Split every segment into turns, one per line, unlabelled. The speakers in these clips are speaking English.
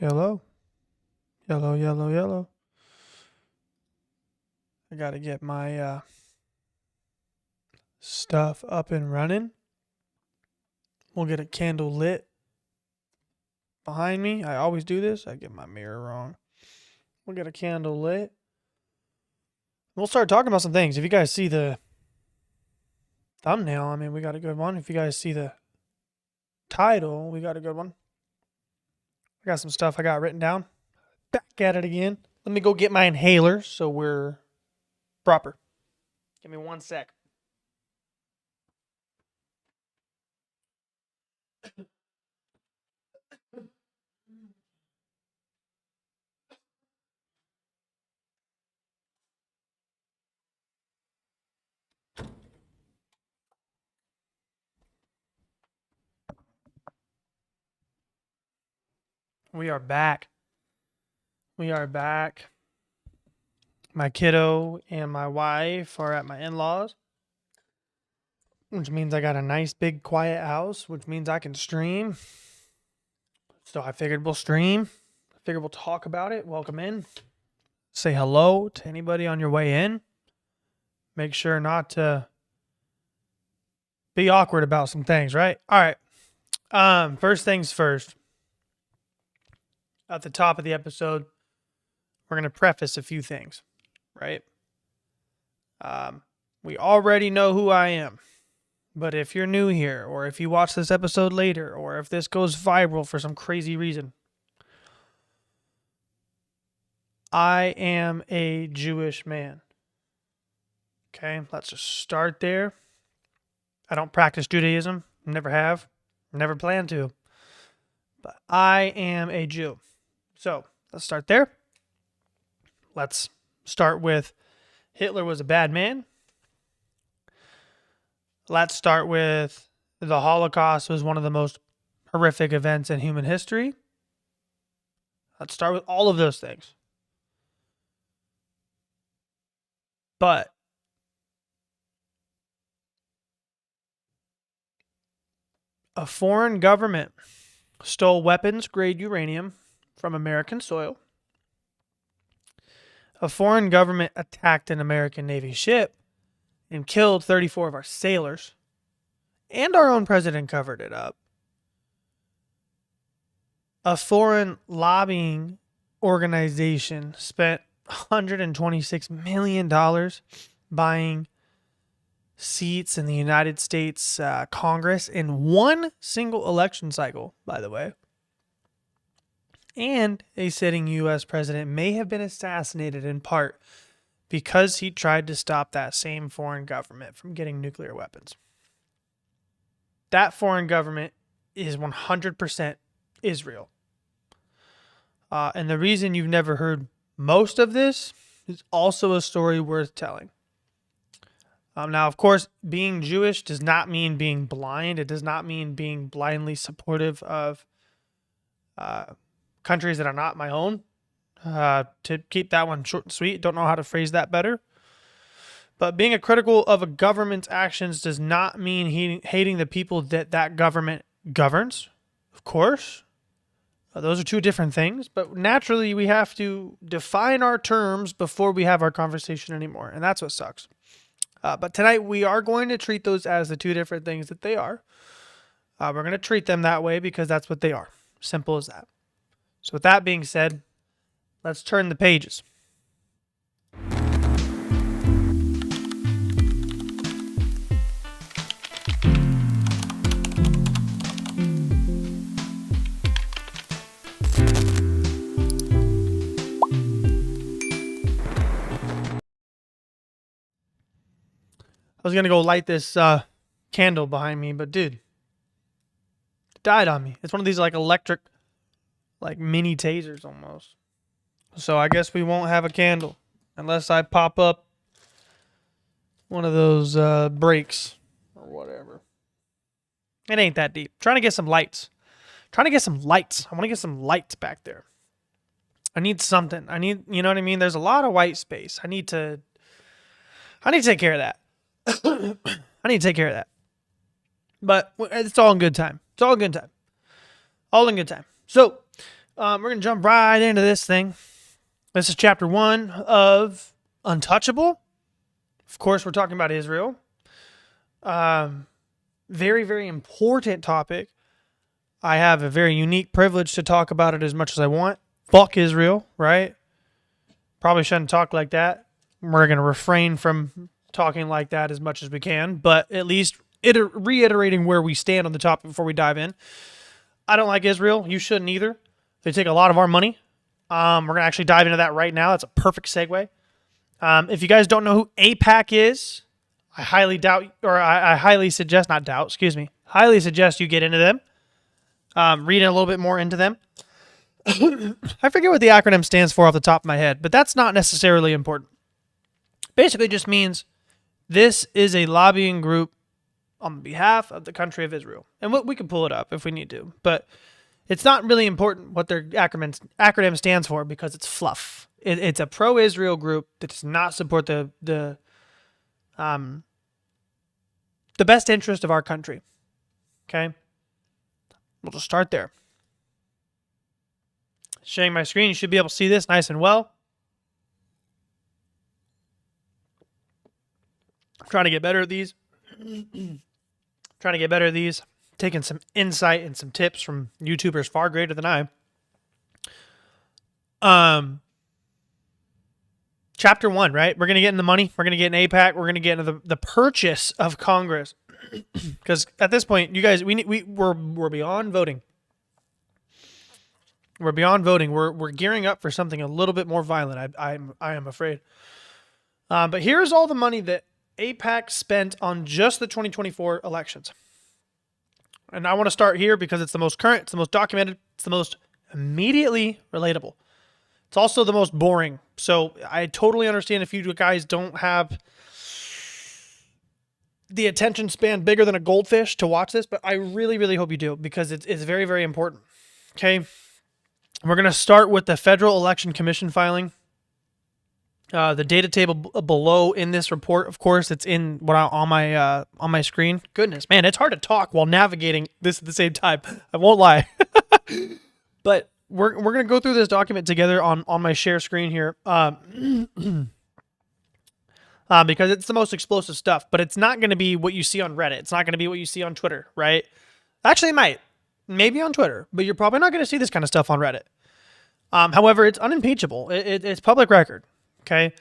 Yellow. Yellow, yellow, yellow. I gotta get my stuff up and running. We'll get a candle lit behind me. I always do this. I get my mirror wrong. We'll get a candle lit. We'll start talking about some things. If you guys see the thumbnail, I mean, we got a good one. If you guys see the title, we got a good one. I got some stuff I got written down. Back at it again. Let me go get my inhaler so we're proper. Give me 1 sec. We are back. We are back. My kiddo and my wife are at my in-laws, which means I got a nice big quiet house, which means I can stream. So I figured we'll stream. I figured we'll talk about it. Welcome in. Say hello to anybody on your way in. Make sure not to be awkward about some things, right? All right. First things first. At the top of the episode, we're going to preface a few things, right? We already know who I am. But if you're new here, or if you watch this episode later, or if this goes viral for some crazy reason, I am a Jewish man. Okay, let's just start there. I don't practice Judaism. Never have. Never plan to. But I am a Jew. So, let's start there. Let's start with Hitler was a bad man. Let's start with the Holocaust was one of the most horrific events in human history. Let's start with all of those things. But a foreign government stole weapons-grade uranium from American soil. A foreign government attacked an American Navy ship and killed 34 of our sailors. And our own president covered it up. A foreign lobbying organization spent $126 million buying seats in the United States Congress in one single election cycle, by the way. And a sitting U.S. president may have been assassinated in part because he tried to stop that same foreign government from getting nuclear weapons. That foreign government is 100% Israel. And the reason you've never heard most of this is also a story worth telling. Now, of course, being Jewish does not mean being blind. It does not mean being blindly supportive of countries that are not my own. To keep that one short and sweet, don't know how to phrase that better. But being critical of a government's actions does not mean hating the people that government governs. Of course, those are two different things. But naturally, we have to define our terms before we have our conversation anymore. And that's what sucks. But tonight, we are going to treat those as the two different things that they are. We're going to treat them that way because that's what they are. Simple as that. So with that being said, let's turn the pages. I was going to go light this candle behind me, but dude, it died on me. It's one of these like electric, like mini tasers almost. So I guess we won't have a candle unless I pop up one of those breaks or whatever. It ain't that deep. Trying to get some lights. I want to get some lights back there. I need something. You know what I mean? There's a lot of white space. I need to take care of that. I need to take care of that. But it's all in good time. All in good time. So, We're going to jump right into this thing. This is chapter 1 of Untouchable. Of course, we're talking about Israel. Very, very important topic. I have a very unique privilege to talk about it as much as I want. Fuck Israel, right? Probably shouldn't talk like that. We're going to refrain from talking like that as much as we can, but at least reiterating where we stand on the topic before we dive in. I don't like Israel. You shouldn't either. They take a lot of our money. We're going to actually dive into that right now. That's a perfect segue. If you guys don't know who AIPAC is, I highly suggest you get into them. Read a little bit more into them. I forget what the acronym stands for off the top of my head, but that's not necessarily important. Basically just means this is a lobbying group on behalf of the country of Israel. And we can pull it up if we need to, but it's not really important what their acronym stands for because it's fluff. It's a pro-Israel group that does not support the best interest of our country. Okay? We'll just start there. Sharing my screen, you should be able to see this nice and well. I'm trying to get better at these. Taking some insight and some tips from YouTubers far greater than I. Chapter 1, right? We're going to get into the money. We're going to get in AIPAC. We're going to get into the purchase of Congress. Because at this point, you guys, we're beyond voting. We're beyond voting. We're gearing up for something a little bit more violent. I am afraid. But here's all the money that AIPAC spent on just the 2024 elections. And I want to start here because it's the most current, it's the most documented, it's the most immediately relatable. It's also the most boring. So I totally understand if you guys don't have the attention span bigger than a goldfish to watch this, but I really, really hope you do because it's very, very important. Okay. We're going to start with the Federal Election Commission filing. The data table below in this report, of course, it's in on my screen. Goodness, man, it's hard to talk while navigating this at the same time. I won't lie. But we're going to go through this document together on my share screen here. Because it's the most explosive stuff, but it's not going to be what you see on Reddit. It's not going to be what you see on Twitter, right? Actually, it might. Maybe on Twitter, but you're probably not going to see this kind of stuff on Reddit. However, it's unimpeachable. It's public record. Okay.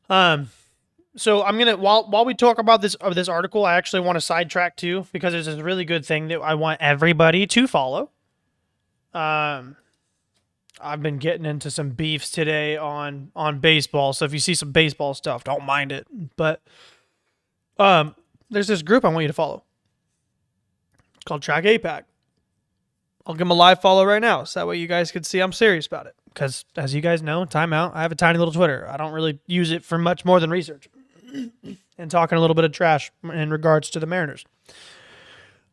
So I'm gonna while we talk about this article, I actually want to sidetrack too because there's this really good thing that I want everybody to follow. I've been getting into some beefs today on baseball, so if you see some baseball stuff, don't mind it. But there's this group I want you to follow. It's called Track AIPAC. I'll give them a live follow right now, so that way you guys can see I'm serious about it. Because, as you guys know, time out, I have a tiny little Twitter. I don't really use it for much more than research. And talking a little bit of trash in regards to the Mariners.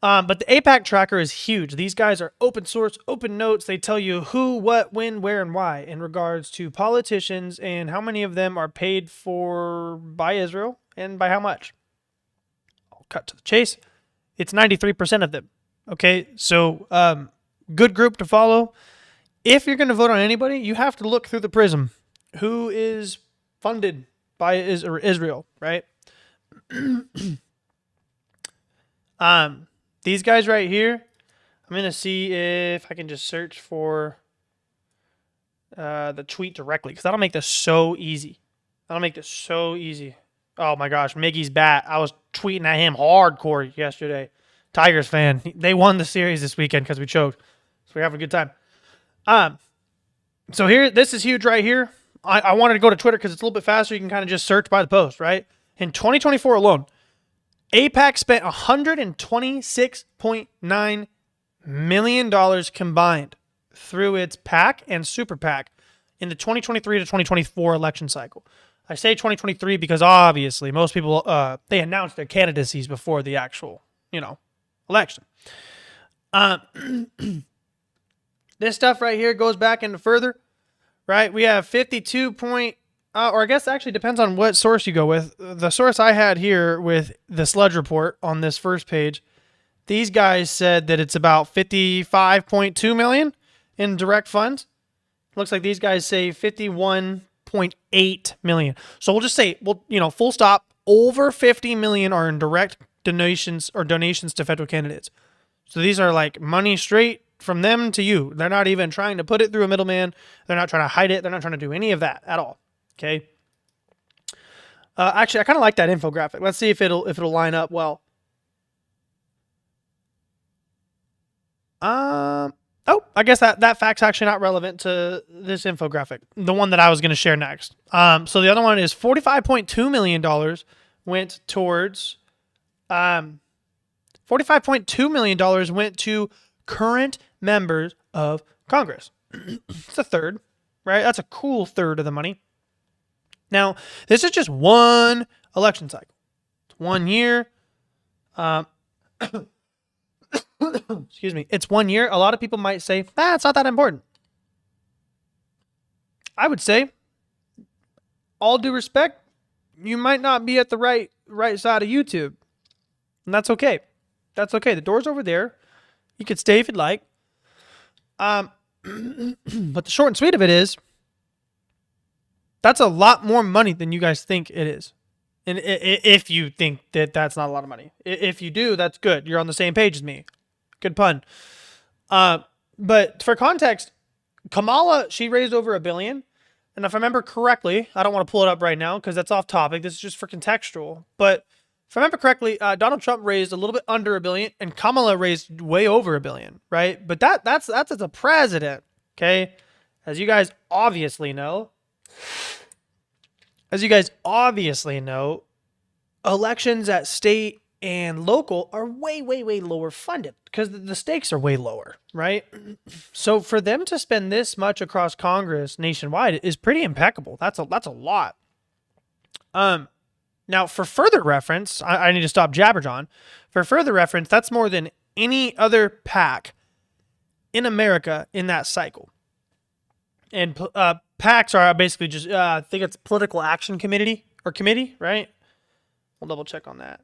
But the AIPAC tracker is huge. These guys are open source, open notes. They tell you who, what, when, where, and why in regards to politicians and how many of them are paid for by Israel and by how much. I'll cut to the chase. It's 93% of them. Okay, so good group to follow. If you're going to vote on anybody, you have to look through the prism. Who is funded by Israel, right? These guys right here, I'm going to see if I can just search for the tweet directly, because that'll make this so easy. Oh my gosh, Miggy's bat. I was tweeting at him hardcore yesterday. Tigers fan. They won the series this weekend because we choked. So we're having a good time. So here, this is huge right here. I wanted to go to Twitter because it's a little bit faster. You can kind of just search by the post, right? In 2024 alone, AIPAC spent $126.9 million combined through its PAC and Super PAC in the 2023 to 2024 election cycle. I say 2023 because obviously most people, they announced their candidacies before the actual, election. This stuff right here goes back into further, right? We have 52 point, or I guess actually depends on what source you go with. The source I had here with the sludge report on this first page, these guys said that it's about 55.2 million in direct funds. Looks like these guys say 51.8 million. So we'll just say, well, full stop. Over 50 million are in direct donations to federal candidates. So these are like money straight from them to you. They're not even trying to put it through a middleman. They're not trying to hide it. They're not trying to do any of that at all. Okay. Actually, I kind of like that infographic. Let's see if it'll line up well. Oh, I guess that fact's actually not relevant to this infographic. The one that I was going to share next. So the other one is $45.2 million went towards. $45.2 million went to current members of Congress. It's a third, right? That's a cool third of the money. Now, this is just one election cycle. It's 1 year. Excuse me. It's 1 year. A lot of people might say, it's not that important. I would say, all due respect, you might not be at the right side of YouTube. And that's okay. That's okay. The door's over there. You could stay if you'd like. But the short and sweet of it is, that's a lot more money than you guys think it is. And if you think that that's not a lot of money. If you do, that's good. You're on the same page as me. Good pun. But for context, Kamala, she raised over $1 billion. And if I remember correctly, I don't want to pull it up right now because that's off topic. This is just for contextual. But if I remember correctly, Donald Trump raised a little bit under $1 billion, and Kamala raised way over $1 billion, right? But that's as a president, okay? As you guys obviously know, elections at state and local are way, way, way lower funded because the stakes are way lower, right? So for them to spend this much across Congress nationwide is pretty impeccable. That's a lot. Now, for further reference, I need to stop Jabberjohn. For further reference, that's more than any other PAC in America in that cycle. And PACs are basically just, I think it's Political Action Committee, right? We'll double check on that.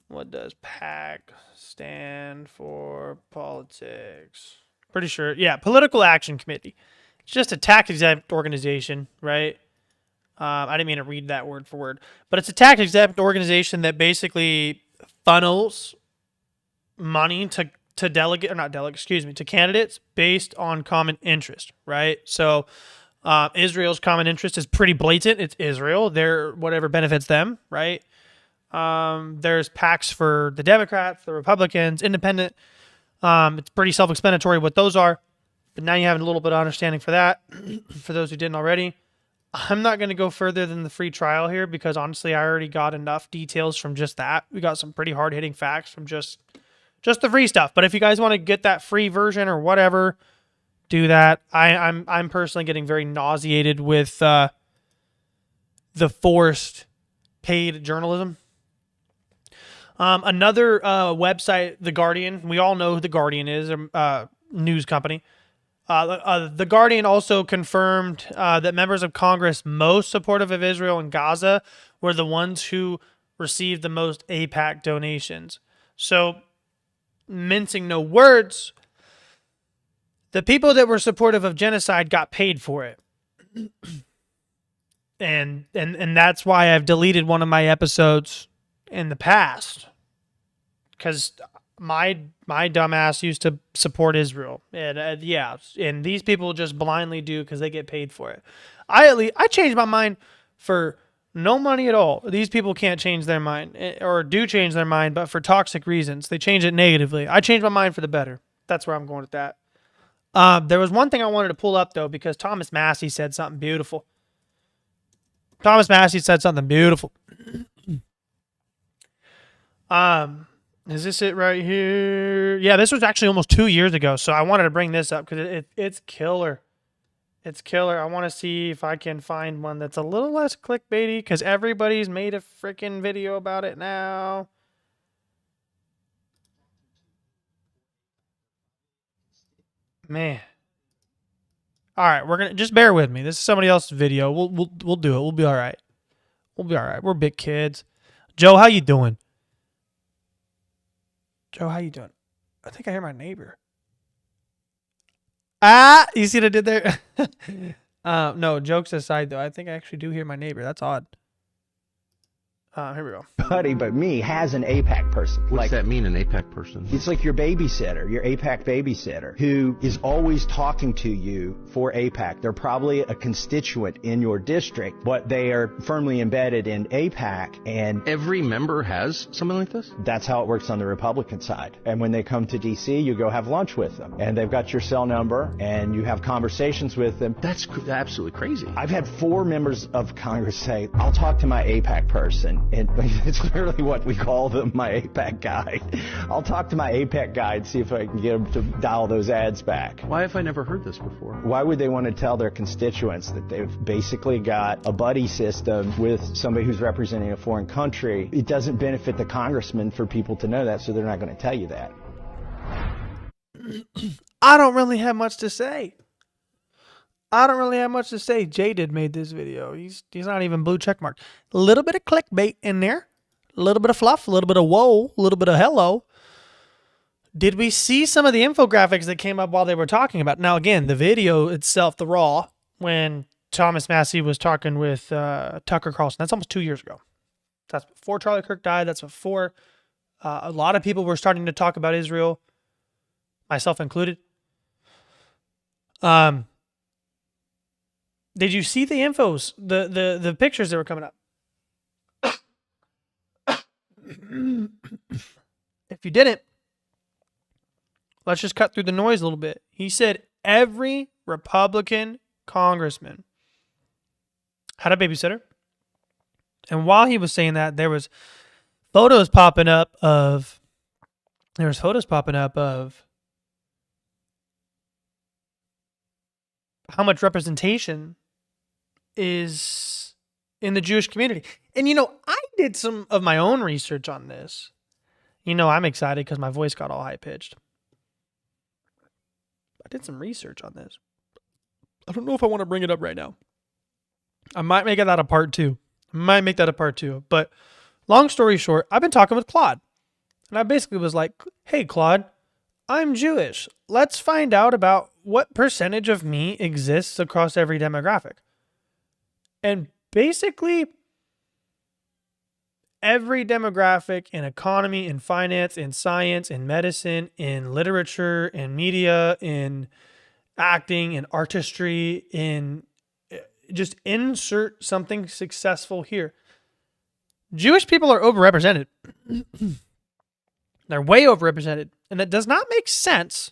What does PAC stand for? Politics. Pretty sure. Yeah, Political Action Committee. It's just a tax-exempt organization, right? I didn't mean to read that word for word, but it's a tax-exempt organization that basically funnels money to candidates based on common interest, right? So Israel's common interest is pretty blatant. It's Israel. They're whatever benefits them, right? There's PACs for the Democrats, the Republicans, independent. It's pretty self-explanatory what those are, but now you have a little bit of understanding for that, for those who didn't already. I'm not going to go further than the free trial here because honestly, I already got enough details from just that. We got some pretty hard-hitting facts from just the free stuff. But if you guys want to get that free version or whatever, do that. I'm personally getting very nauseated with the forced paid journalism. Another website, The Guardian. We all know who The Guardian is, a news company. The Guardian also confirmed that members of Congress most supportive of Israel and Gaza were the ones who received the most AIPAC donations. So, mincing no words, the people that were supportive of genocide got paid for it. And that's why I've deleted one of my episodes in the past. Because my dumbass used to support Israel. And and these people just blindly do because they get paid for it. I changed my mind for no money at all. These people can't change their mind, or do change their mind, but for toxic reasons. They change it negatively. I changed my mind for the better. That's where I'm going with that. There was one thing I wanted to pull up, though, because Thomas Massey said something beautiful. Is this it right here? Yeah, this was actually almost 2 years ago, so I wanted to bring this up because it's killer. It's killer. I want to see if I can find one that's a little less clickbaity because everybody's made a freaking video about it now. Man. All right, we're gonna just bear with me. This is somebody else's video. We'll do it. We'll be all right. We're big kids. Joe, how you doing? I think I hear my neighbor. Ah, you see what I did there? No, jokes aside, though, I think I actually do hear my neighbor. That's odd. Here we go.
Buddy, but me has an AIPAC person.
What's that mean, an AIPAC person?
It's like your babysitter, your AIPAC babysitter, who is always talking to you for AIPAC. They're probably a constituent in your district, but they are firmly embedded in AIPAC, and
Every member has something like this?
that's how it works on the Republican side. And when they come to D.C., you go have lunch with them, and they've got your cell number, and you have conversations with them.
That's absolutely crazy.
I've had 4 members of Congress say, I'll talk to my AIPAC person. And it's literally what we call them, my AIPAC guy. I'll talk to my AIPAC guy and see if I can get him to dial those ads back.
Why have I never heard this before?
Why would they want to tell their constituents that they've basically got a buddy system with somebody who's representing a foreign country? It doesn't benefit the congressman for people to know that, so they're not going to tell you that.
I don't really have much to say. Jaded made this video. He's not even blue checkmarked. A little bit of clickbait in there. A little bit of fluff. A little bit of whoa. A little bit of hello. Did we see some of the infographics that came up while they were talking about? Now, again, the video itself, the raw, when Thomas Massey was talking with Tucker Carlson, that's almost 2 years ago. That's before Charlie Kirk died. That's before a lot of people were starting to talk about Israel, myself included. Did you see the infos, the pictures that were coming up? If you didn't, let's just cut through the noise a little bit. He said every Republican congressman had a babysitter. And while he was saying that, there was photos popping up of how much representation is in the Jewish community. And, I did some of my own research on this. I'm excited because my voice got all high-pitched. I did some research on this. I don't know if I want to bring it up right now. I might make that a part 2. But long story short, I've been talking with Claude. And I basically was like, hey, Claude, I'm Jewish. Let's find out about what percentage of me exists across every demographic. And basically, every demographic in economy, in finance, in science, in medicine, in literature, in media, in acting, in artistry, in just insert something successful here. Jewish people are overrepresented. They're way overrepresented. And that does not make sense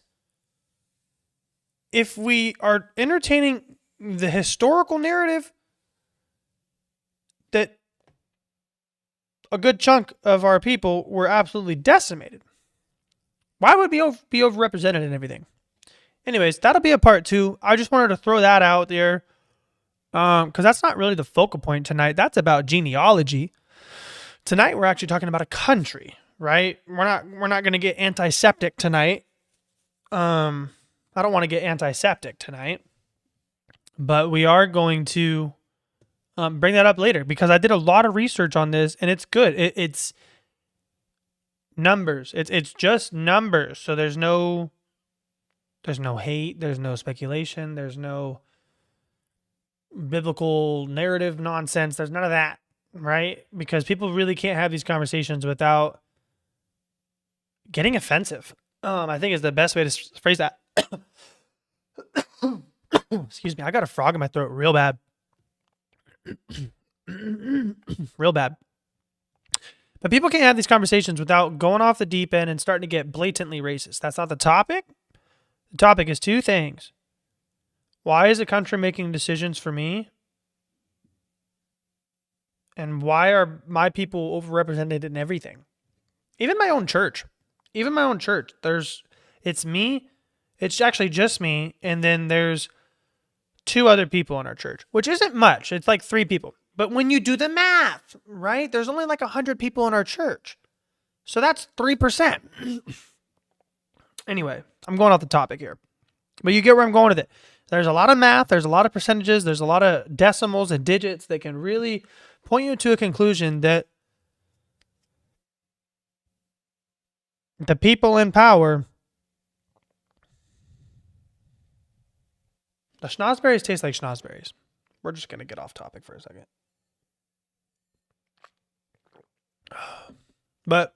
if we are entertaining the historical narrative that a good chunk of our people were absolutely decimated. Why would we be overrepresented in everything? Anyways, that'll be a part 2. I just wanted to throw that out there because that's not really the focal point tonight. That's about genealogy. Tonight, we're actually talking about a country, right? We're not going to get antiseptic tonight. I don't want to get antiseptic tonight, but we are going to bring that up later because I did a lot of research on this and it's good. It's numbers. It's just numbers. So there's no hate. There's no speculation. There's no biblical narrative nonsense. There's none of that, right? Because people really can't have these conversations without getting offensive. I think is the best way to phrase that. Excuse me. I got a frog in my throat real bad. Real bad. But people can't have these conversations without going off the deep end and starting to get blatantly racist. That's not the topic. The topic is 2 things. Why is the country making decisions for me? And why are my people overrepresented in everything? Even my own church. It's me. It's actually just me. And then there's 2 other people in our church, which isn't much. It's like 3 people. But when you do the math, right? There's only like 100 people in our church. So that's 3%. Anyway, I'm going off the topic here. But you get where I'm going with it. There's a lot of math. There's a lot of percentages. There's a lot of decimals and digits that can really point you to a conclusion that the people in power The schnozberries taste like schnozberries. We're just going to get off topic for a second. But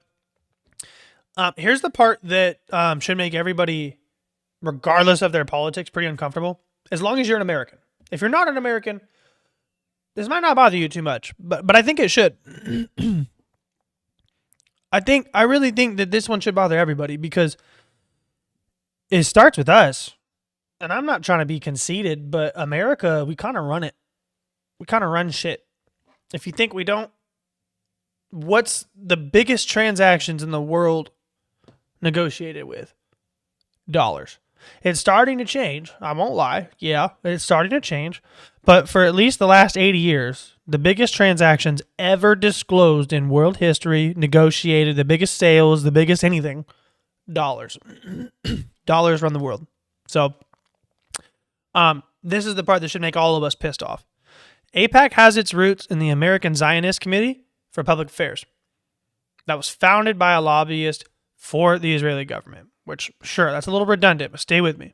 here's the part that should make everybody, regardless of their politics, pretty uncomfortable. As long as you're an American. If you're not an American, this might not bother you too much, but I think it should. I really think that this one should bother everybody because it starts with us. And I'm not trying to be conceited, but America, we kind of run it. We kind of run shit. If you think we don't, what's the biggest transactions in the world negotiated with? Dollars. It's starting to change. I won't lie. Yeah, it's starting to change. But for at least the last 80 years, the biggest transactions ever disclosed in world history, negotiated, the biggest sales, the biggest anything, dollars. Dollars run the world. So, this is the part that should make all of us pissed off. AIPAC has its roots in the American Zionist Committee for Public Affairs. That was founded by a lobbyist for the Israeli government, which, sure, that's a little redundant, but stay with me.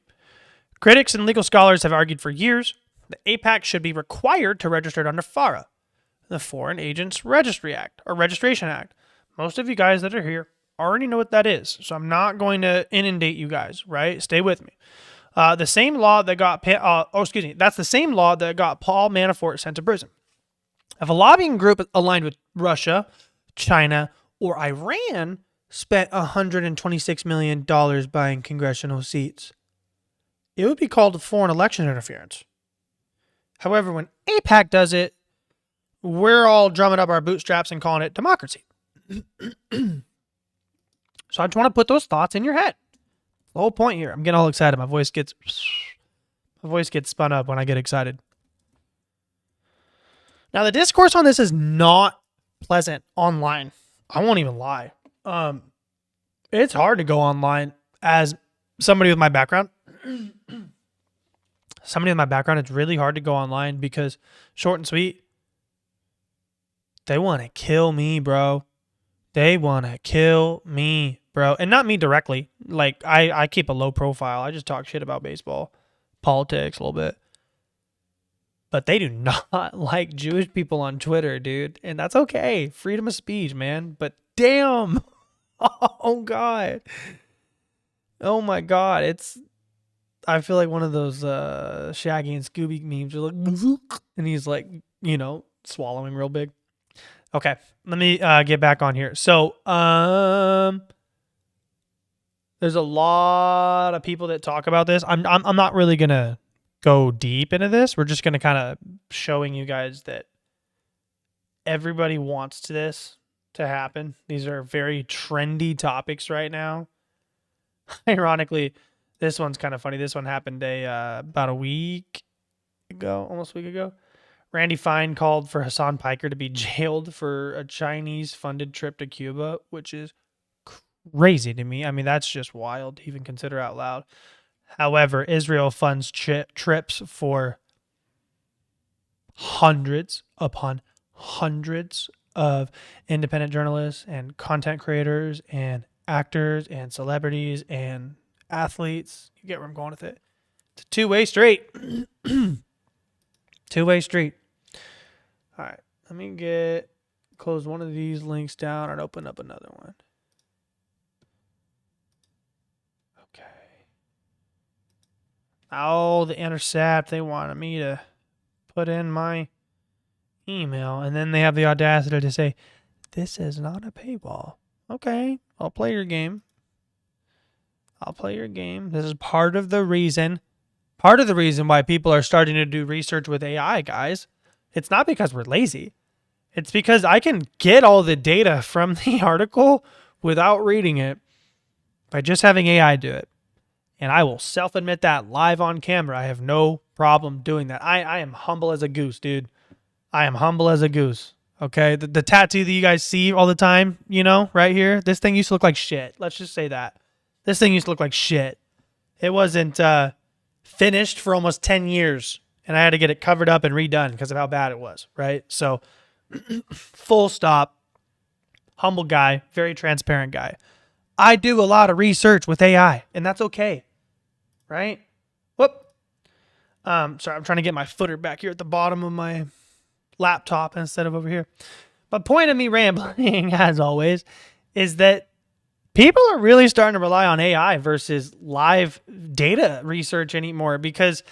Critics and legal scholars have argued for years that AIPAC should be required to register under FARA, the Foreign Agents Registry Act, or Registration Act. Most of you guys that are here already know what that is, so I'm not going to inundate you guys, right? Stay with me. The same law that got, that's the same law that got Paul Manafort sent to prison. If a lobbying group aligned with Russia, China, or Iran spent $126 million buying congressional seats, it would be called foreign election interference. However, when AIPAC does it, we're all drumming up our bootstraps and calling it democracy. So I just want to put those thoughts in your head. The whole point here, I'm getting all excited. My voice gets spun up when I get excited. Now, the discourse on this is not pleasant online. I won't even lie. It's hard to go online as somebody with my background. It's really hard to go online because, short and sweet, they want to kill me, bro. They want to kill me, bro. And not me directly. Like, I keep a low profile. I just talk shit about baseball, politics a little bit. But they do not like Jewish people on Twitter, dude. And that's okay. Freedom of speech, man. But damn. Oh, God. Oh, my God. I feel like one of those Shaggy and Scooby memes. And he's like, swallowing real big. Okay. Let me get back on here. So, there's a lot of people that talk about this. I'm not really going to go deep into this. We're just going to kind of showing you guys that everybody wants this to happen. These are very trendy topics right now. Ironically, this one's kind of funny. This one happened about a week ago, almost a week ago. Randy Fine called for Hassan Piker to be jailed for a Chinese-funded trip to Cuba, which is crazy to me. I mean, that's just wild to even consider out loud. However, Israel funds trips for hundreds upon hundreds of independent journalists and content creators and actors and celebrities and athletes. You get where I'm going with it. It's a two-way street. Two-way street. All right. Let me close one of these links down and open up another one. Okay. Oh, the Intercept. They wanted me to put in my email, and then they have the audacity to say, this is not a paywall. Okay. I'll play your game. This is part of the reason why people are starting to do research with AI, guys. It's not because we're lazy. It's because I can get all the data from the article without reading it by just having AI do it. And I will self-admit that live on camera. I have no problem doing that. I am humble as a goose, dude. I am humble as a goose. Okay? The tattoo that you guys see all the time, right here, this thing used to look like shit. Let's just say that. This thing used to look like shit. It wasn't finished for almost 10 years, and I had to get it covered up and redone because of how bad it was, right? So, full stop. Humble guy, very transparent guy. I do a lot of research with AI, and that's okay, right? Whoop. Sorry, I'm trying to get my footer back here at the bottom of my laptop instead of over here. But point of me rambling, as always, is that people are really starting to rely on AI versus live data research anymore because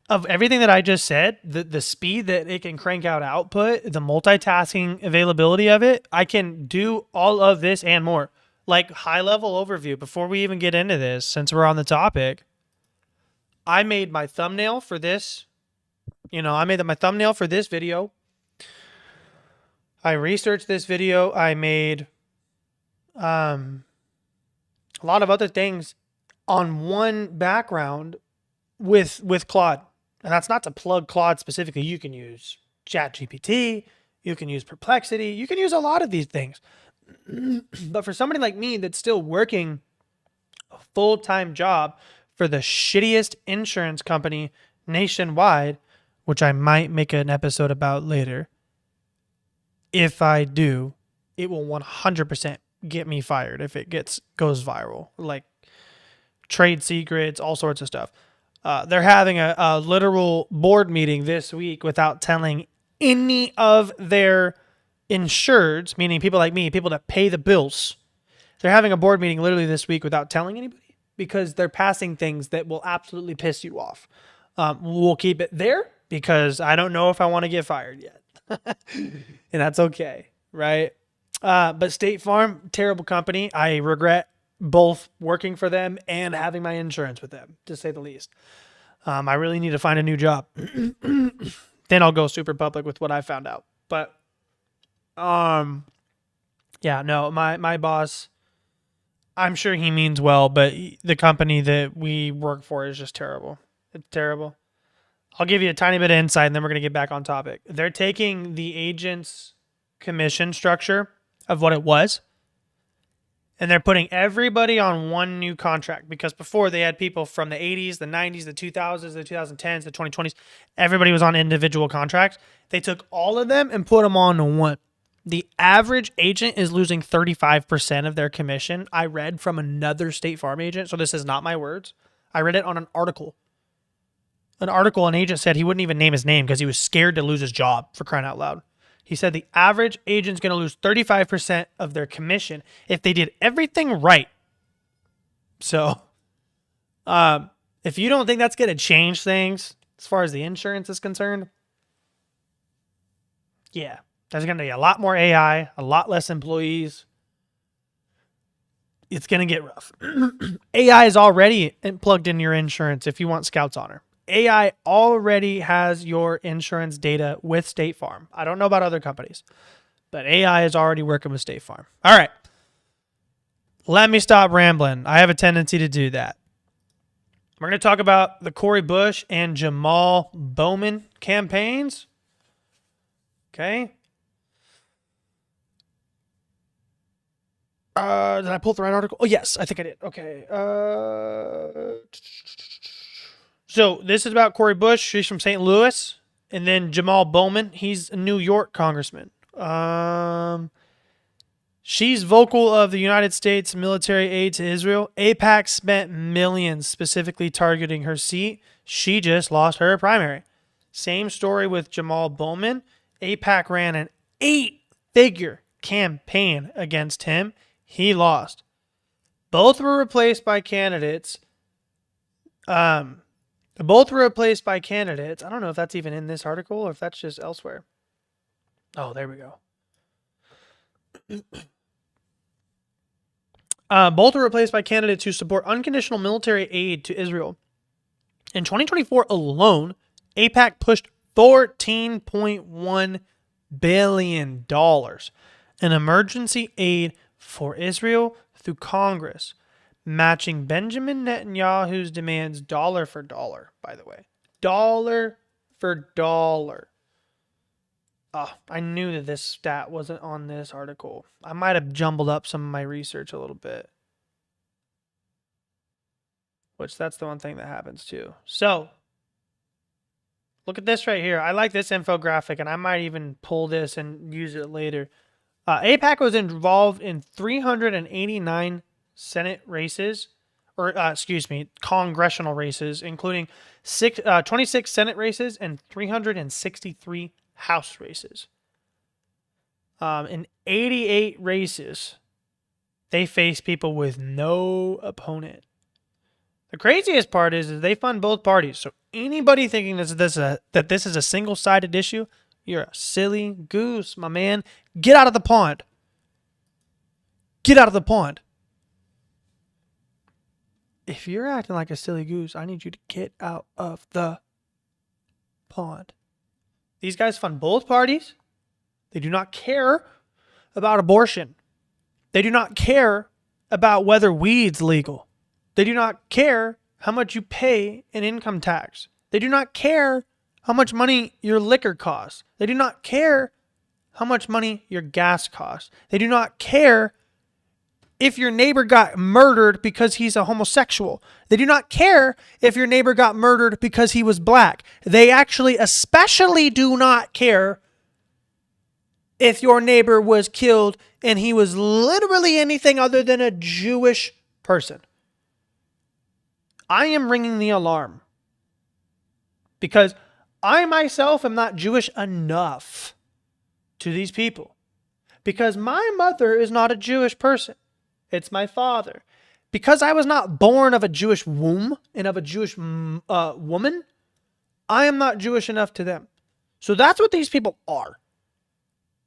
of everything that I just said, the speed that it can crank out output, the multitasking availability of it. I can do all of this and more. Like high level overview before we even get into this, since we're on the topic. I made my thumbnail for this. I made my thumbnail for this video. I researched this video. I made a lot of other things on one background with Claude. And that's not to plug Claude specifically. You can use ChatGPT. You can use Perplexity. You can use a lot of these things. But for somebody like me that's still working a full-time job for the shittiest insurance company nationwide, which I might make an episode about later, if I do, it will 100% get me fired if it goes viral. Like trade secrets, all sorts of stuff. They're having a literal board meeting this week without telling any of their insureds, meaning people like me, people that pay the bills. They're having a board meeting literally this week without telling anybody because they're passing things that will absolutely piss you off. We'll keep it there because I don't know if I want to get fired yet. And that's okay, right? But State Farm, terrible company. I regret both working for them and having my insurance with them, to say the least. I really need to find a new job. Then I'll go super public with what I found out. But yeah, no, my boss, I'm sure he means well, but the company that we work for is just terrible. It's terrible. I'll give you a tiny bit of insight and then we're going to get back on topic. They're taking the agent's commission structure of what it was, and they're putting everybody on one new contract because before they had people from the 80s, the 90s, the 2000s, the 2010s, the 2020s. Everybody was on individual contracts. They took all of them and put them on one. The average agent is losing 35% of their commission. I read from another State Farm agent, so this is not my words. I read it on an article. An agent said he wouldn't even name his name because he was scared to lose his job, for crying out loud. He said the average agent's going to lose 35% of their commission if they did everything right. So, if you don't think that's going to change things as far as the insurance is concerned, yeah, there's going to be a lot more AI, a lot less employees. It's going to get rough. AI is already plugged in your insurance if you want Scouts Honor. AI already has your insurance data with State Farm. I don't know about other companies, but AI is already working with State Farm. All right. Let me stop rambling. I have a tendency to do that. We're going to talk about the Cori Bush and Jamal Bowman campaigns. Okay. Did I pull up the right article? Oh, yes, I think I did. Okay. So this is about Cori Bush. She's from St. Louis. And then Jamal Bowman. He's a New York congressman. She's vocal of the United States military aid to Israel. AIPAC spent millions specifically targeting her seat. She just lost her primary. Same story with Jamal Bowman. AIPAC ran an 8-figure campaign against him. He lost. Both were replaced by candidates. I don't know if that's even in this article or if that's just elsewhere. Oh, there we go. Both were replaced by candidates who support unconditional military aid to Israel. In 2024 alone, AIPAC pushed $14.1 billion in emergency aid for Israel through Congress, matching Benjamin Netanyahu's demands dollar for dollar, by the way. Dollar for dollar. Oh, I knew that this stat wasn't on this article. I might have jumbled up some of my research a little bit. Which that's the one thing that happens too. So, look at this right here. I like this infographic, and I might even pull this and use it later. AIPAC was involved in 389 Senate races, congressional races, including 26 Senate races, and 363 House races. In 88 races, they face people with no opponent. The craziest part is they fund both parties. So anybody thinking that this is a single-sided issue, you're a silly goose, my man. Get out of the pond. Get out of the pond. If you're acting like a silly goose, I need you to get out of the pond. These guys fund both parties. They do not care about abortion. They do not care about whether weed's legal. They do not care how much you pay in income tax. They do not care how much money your liquor costs. They do not care how much money your gas costs. They do not care if your neighbor got murdered because he's a homosexual. They do not care if your neighbor got murdered because he was black. They actually especially do not care if your neighbor was killed and he was literally anything other than a Jewish person. I am ringing the alarm because I myself am not Jewish enough to these people, because my mother is not a Jewish person. It's my father. Because I was not born of a Jewish womb and of a Jewish woman, I am not Jewish enough to them. So that's what these people are.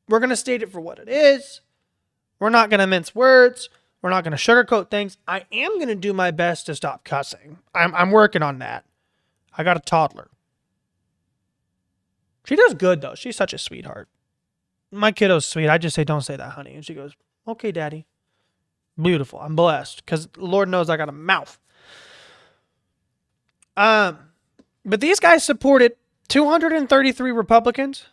We're going to state it for what it is. We're not going to mince words. We're not going to sugarcoat things. I am going to do my best to stop cussing. I'm working on that. I got a toddler. She does good, though. She's such a sweetheart. My kiddo's sweet. I just say, don't say that, honey. And she goes, okay, daddy. Beautiful. I'm blessed because Lord knows I got a mouth. But these guys supported 233 Republicans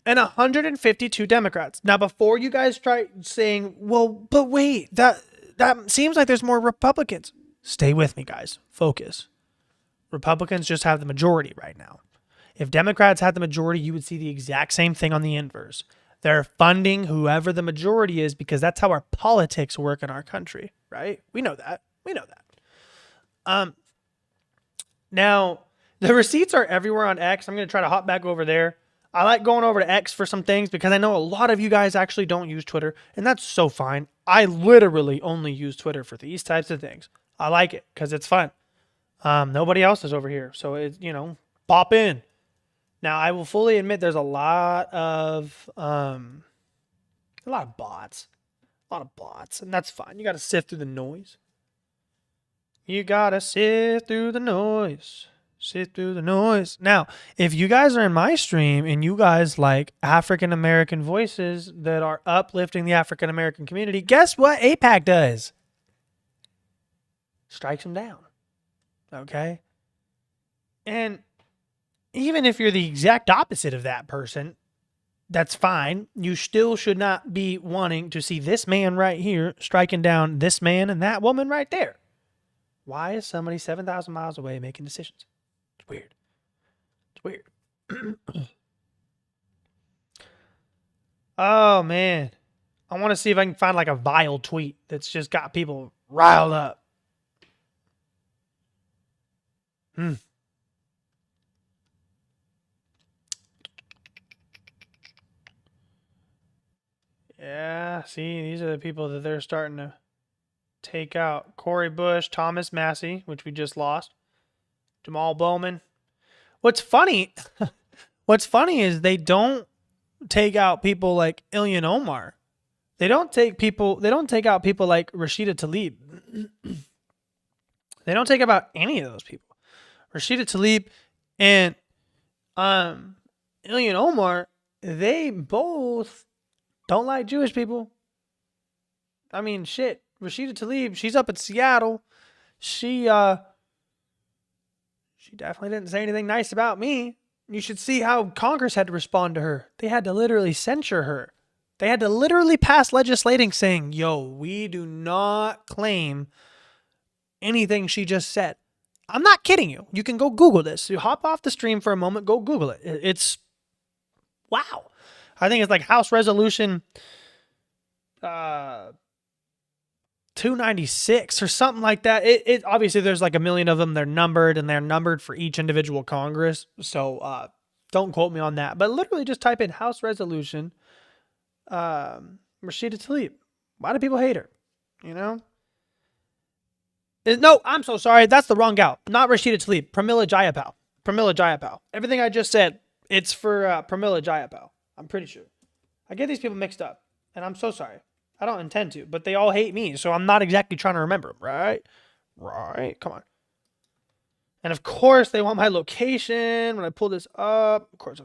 and 152 Democrats. Now, before you guys try saying, well, but wait, that seems like there's more Republicans. Stay with me, guys. Focus. Republicans just have the majority right now. If Democrats had the majority, you would see the exact same thing on the inverse. They're funding whoever the majority is because that's how our politics work in our country, right? We know that. Now, the receipts are everywhere on X. I'm going to try to hop back over there. I like going over to X for some things because I know a lot of you guys actually don't use Twitter, and that's so fine. I literally only use Twitter for these types of things. I like it because it's fun. Nobody else is over here, so it's, pop in. Now, I will fully admit there's a lot of bots. And that's fine. You got to sift through the noise. Sift through the noise. Now, if you guys are in my stream and you guys like African American voices that are uplifting the African American community, guess what AIPAC does? Strikes them down. Okay? And even if you're the exact opposite of that person, that's fine. You still should not be wanting to see this man right here striking down this man and that woman right there. Why is somebody 7,000 miles away making decisions? It's weird. Oh, man. I want to see if I can find like a vile tweet that's just got people riled up. Yeah, see, these are the people that they're starting to take out. Corey Bush, Thomas Massey, which we just lost. Jamal Bowman. What's funny is they don't take out people like Ilhan Omar. They don't take out people like Rashida Tlaib. They don't take about any of those people. Rashida Tlaib and Ilhan Omar, they both don't like Jewish people. I mean, shit. Rashida Tlaib, she's up in Seattle. She definitely didn't say anything nice about me. You should see how Congress had to respond to her. They had to literally censure her. They had to literally pass legislating saying, yo, we do not claim anything she just said. I'm not kidding you. You can go Google this. You hop off the stream for a moment, go Google it. It's wow. I think it's like House Resolution 296 or something like that. It obviously there's like a million of them. They're numbered and they're numbered for each individual Congress. So don't quote me on that. But literally just type in House Resolution Rashida Tlaib. Why do people hate her? You know? No, I'm so sorry. That's the wrong gal. Not Rashida Tlaib. Pramila Jayapal. Pramila Jayapal. Everything I just said, it's for Pramila Jayapal. I'm pretty sure. I get these people mixed up, and I'm so sorry. I don't intend to, but they all hate me, so I'm not exactly trying to remember them, right? Right. Come on. And of course, they want my location when I pull this up. Of course.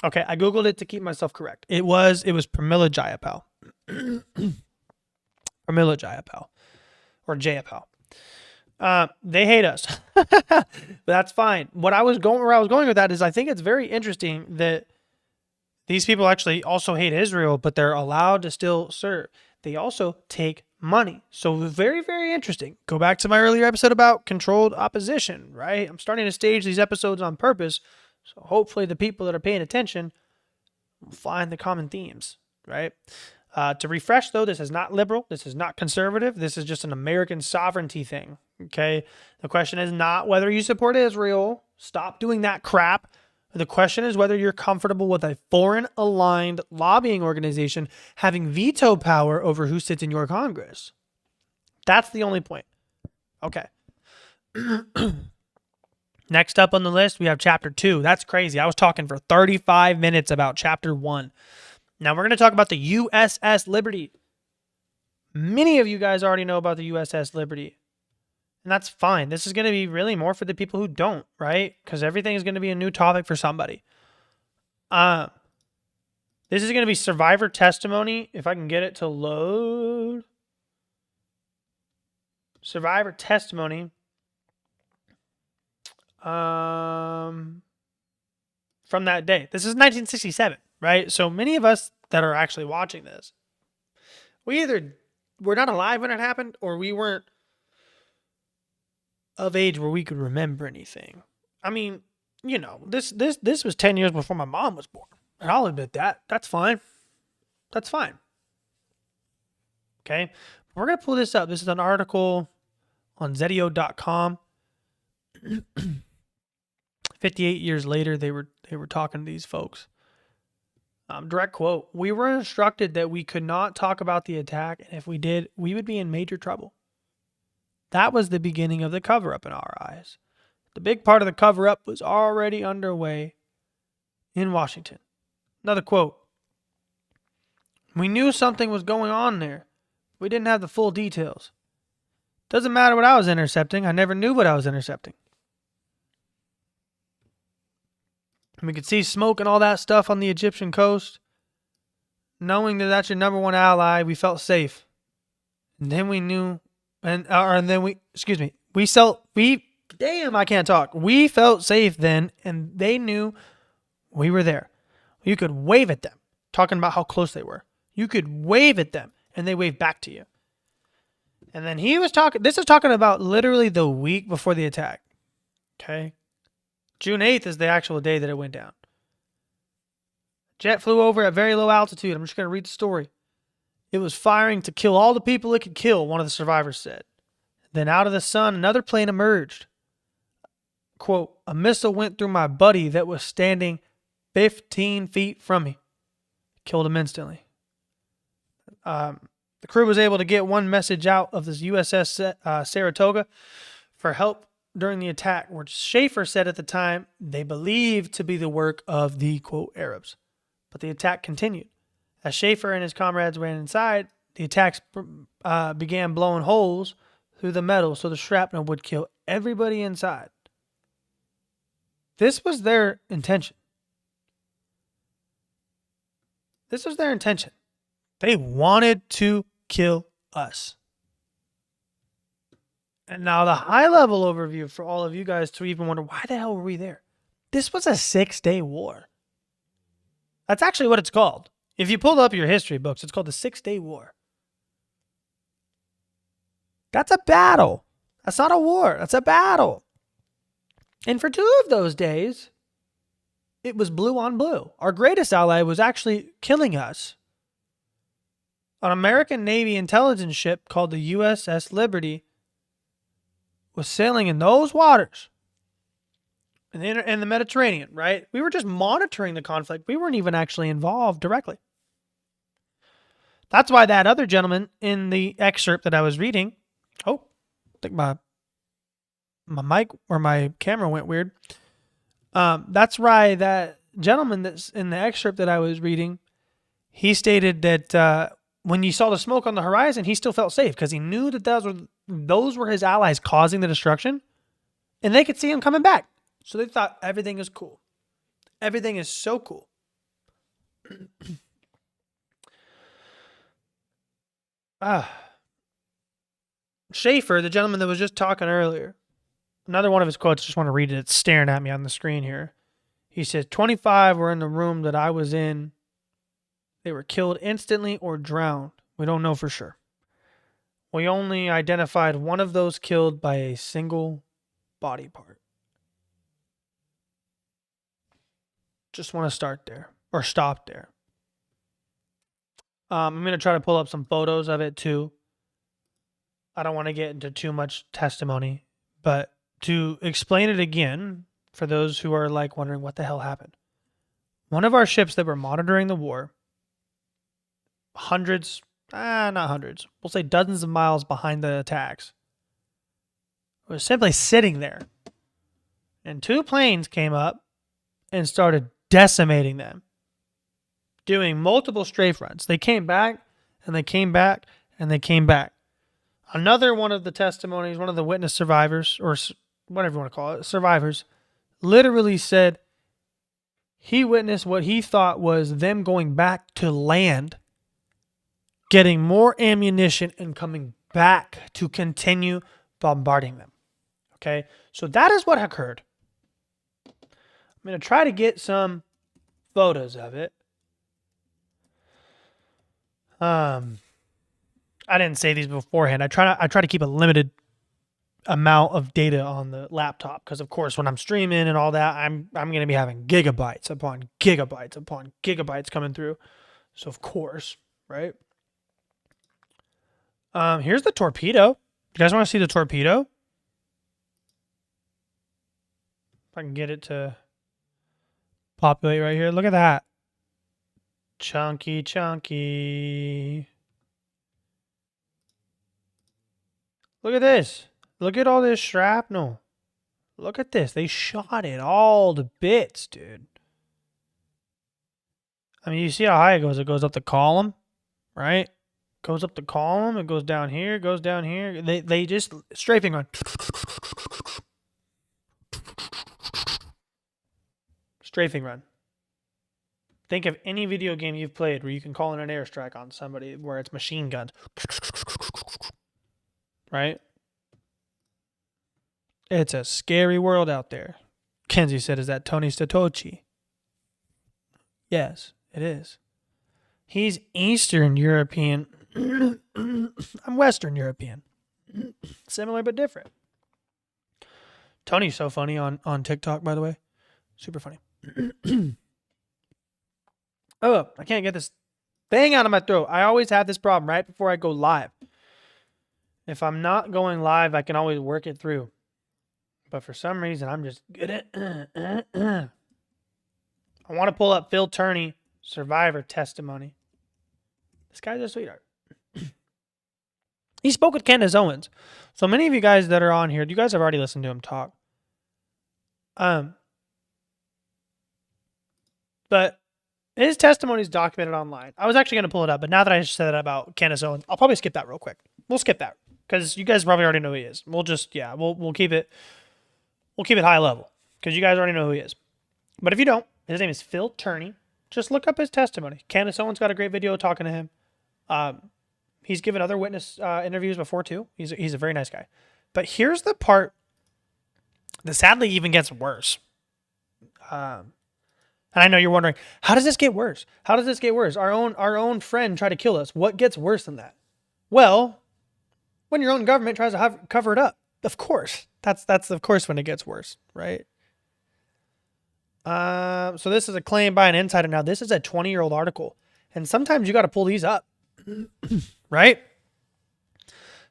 Okay, I Googled it to keep myself correct. It was Pramila Jayapal. Pramila Jayapal. Or Jayapal. They hate us. But that's fine. Where I was going with that is I think it's very interesting that these people actually also hate Israel, but they're allowed to still serve. They also take money. So very, very interesting. Go back to my earlier episode about controlled opposition, right? I'm starting to stage these episodes on purpose. So hopefully the people that are paying attention will find the common themes, right? To refresh, though, this is not liberal. This is not conservative. This is just an American sovereignty thing, okay? The question is not whether you support Israel. Stop doing that crap. The question is whether you're comfortable with a foreign-aligned lobbying organization having veto power over who sits in your Congress. That's the only point. Okay. Next up on the list, we have Chapter 2. That's crazy. I was talking for 35 minutes about Chapter 1. Now we're going to talk about the USS Liberty. Many of you guys already know about the USS Liberty. And that's fine. This is going to be really more for the people who don't, right? Because everything is going to be a new topic for somebody. This is going to be survivor testimony. If I can get it to load. Survivor testimony. From that day. This is 1967, right? So many of us that are actually watching this, we either were not alive when it happened or we weren't of age where we could remember anything. I mean, you know, this was 10 years before my mom was born. And I'll admit that. That's fine. That's fine. Okay. We're going to pull this up. This is an article on Zetio.com. 58 years later, they were talking to these folks. Direct quote, "We were instructed that we could not talk about the attack, and if we did, we would be in major trouble. That was the beginning of the cover-up in our eyes. The big part of the cover-up was already underway in Washington." Another quote, "We knew something was going on there. We didn't have the full details. Doesn't matter what I was intercepting. I never knew what I was intercepting. We could see smoke and all that stuff on the Egyptian coast. Knowing that that's your number one ally, we felt safe. And then we knew, we felt safe then, and they knew we were there. You could wave at them, talking about how close they were. You could wave at them, and they waved back to you. And then this is talking about literally the week before the attack. Okay? June 8th is the actual day that it went down. Jet flew over at very low altitude. I'm just going to read the story. It was firing to kill all the people it could kill, one of the survivors said. Then out of the sun, another plane emerged. Quote, "A missile went through my buddy that was standing 15 feet from me. Killed him instantly." The crew was able to get one message out of this USS Saratoga for help during the attack, which Schaefer said at the time they believed to be the work of the, quote, Arabs. But the attack continued. As Schaefer and his comrades ran inside, the attacks began blowing holes through the metal so the shrapnel would kill everybody inside. This was their intention. This was their intention. They wanted to kill us. And now the high-level overview for all of you guys to even wonder, why the hell were we there? This was a 6-day war. That's actually what it's called. If you pull up your history books, it's called the 6-Day War. That's a battle. That's not a war. That's a battle. And for 2 of those days, it was blue on blue. Our greatest ally was actually killing us. An American Navy intelligence ship called the USS Liberty was sailing in those waters in the Mediterranean, right? We were just monitoring the conflict. We weren't even actually involved directly. That's why that other gentleman in the excerpt that I was reading, I think my mic or my camera went weird. That's why that gentleman that's in the excerpt that I was reading, he stated that when you saw the smoke on the horizon, he still felt safe because he knew that those were his allies causing the destruction, and they could see him coming back. So they thought everything is cool. Everything is so cool. Schaefer, the gentleman that was just talking earlier, another one of his quotes, just want to read it. It's staring at me on the screen here. He says, 25 were in the room that I was in. They were killed instantly or drowned. We don't know for sure. We only identified one of those killed by a single body part. Just want to start there or stop there. I'm going to try to pull up some photos of it too. I don't want to get into too much testimony, but to explain it again, for those who are like wondering what the hell happened. One of our ships that were monitoring the war, not hundreds, we'll say dozens of miles behind the attacks, was simply sitting there. And 2 planes came up and started decimating them, doing multiple strafe runs. They came back, and they came back, and they came back. Another one of the testimonies, one of the witness survivors, or whatever you want to call it, survivors, literally said he witnessed what he thought was them going back to land, getting more ammunition, and coming back to continue bombarding them. Okay? So that is what occurred. I'm going to try to get some photos of it. I didn't say these beforehand. I try to keep a limited amount of data on the laptop because, of course, when I'm streaming and all that, I'm going to be having gigabytes upon gigabytes upon gigabytes coming through. So, of course, right? Here's the torpedo. You guys want to see the torpedo? If I can get it to populate right here. Look at that. Chunky, chunky. Look at this. Look at all this shrapnel. Look at this. They shot it all to bits, dude. I mean, you see how high it goes? It goes up the column, right? Goes up the column. It goes down here. Goes down here. They just strafing run. Strafing run. Think of any video game you've played where you can call in an airstrike on somebody where it's machine guns. Right? It's a scary world out there. Kenzie said, is that Tony Statochi? Yes, it is. He's Eastern European. I'm Western European. Similar but different. Tony's so funny on TikTok, by the way. Super funny. Oh, I can't get this thing out of my throat. I always have this problem right before I go live. If I'm not going live, I can always work it through. But for some reason, I'm just good at I want to pull up Phil Turney, survivor testimony. This guy's a sweetheart. He spoke with Candace Owens. So many of you guys that are on here, you guys have already listened to him talk. But his testimony is documented online. I was actually going to pull it up, but now that I said that about Candace Owens, I'll probably skip that real quick. We'll skip that because you guys probably already know who he is. We'll just, we'll keep it high level because you guys already know who he is. But if you don't, his name is Phil Turney. Just look up his testimony. Candace Owens got a great video talking to him. He's given other witness interviews before too. He's a very nice guy. But here's the part that sadly even gets worse. And I know you're wondering, how does this get worse? How does this get worse? Our own friend tried to kill us. What gets worse than that? Well, when your own government tries to cover it up. Of course. That's of course when it gets worse, right? So this is a claim by an insider. Now, this is a 20-year-old article. And sometimes you got to pull these up. Right?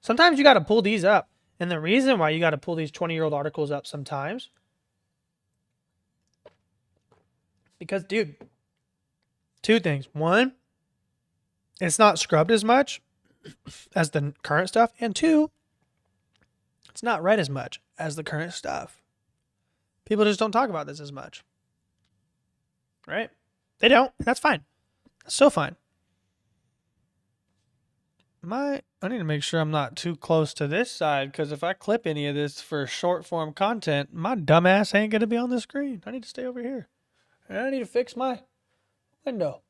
Sometimes you got to pull these up. And the reason why you got to pull these 20-year-old articles up sometimes, because, dude, two things. One, it's not scrubbed as much as the current stuff. And two, it's not read as much as the current stuff. People just don't talk about this as much. Right? They don't. That's fine. That's so fine. I need to make sure I'm not too close to this side, because if I clip any of this for short form content, my dumbass ain't going to be on the screen. I need to stay over here. And I need to fix my window.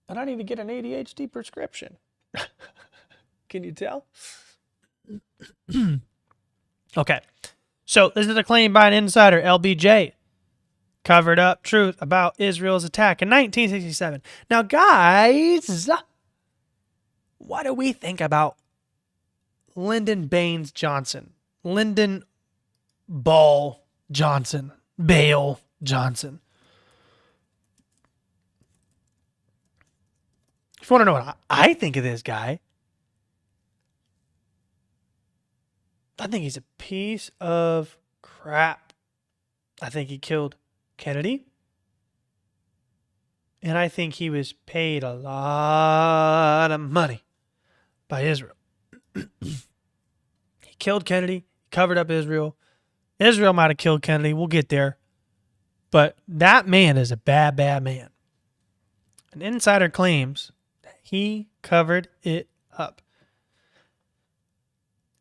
And I need to get an ADHD prescription. Can you tell? Okay. So this is a claim by an insider, LBJ. Covered up truth about Israel's attack in 1967. Now, guys, what do we think about Lyndon Baines Johnson? Lyndon Ball Johnson. Bale Johnson. If you want to know what I think of this guy, I think he's a piece of crap. I think he killed Kennedy. And I think he was paid a lot of money by Israel. He killed Kennedy, covered up Israel. Israel might have killed Kennedy. We'll get there. But that man is a bad, bad man. An insider claims that he covered it up.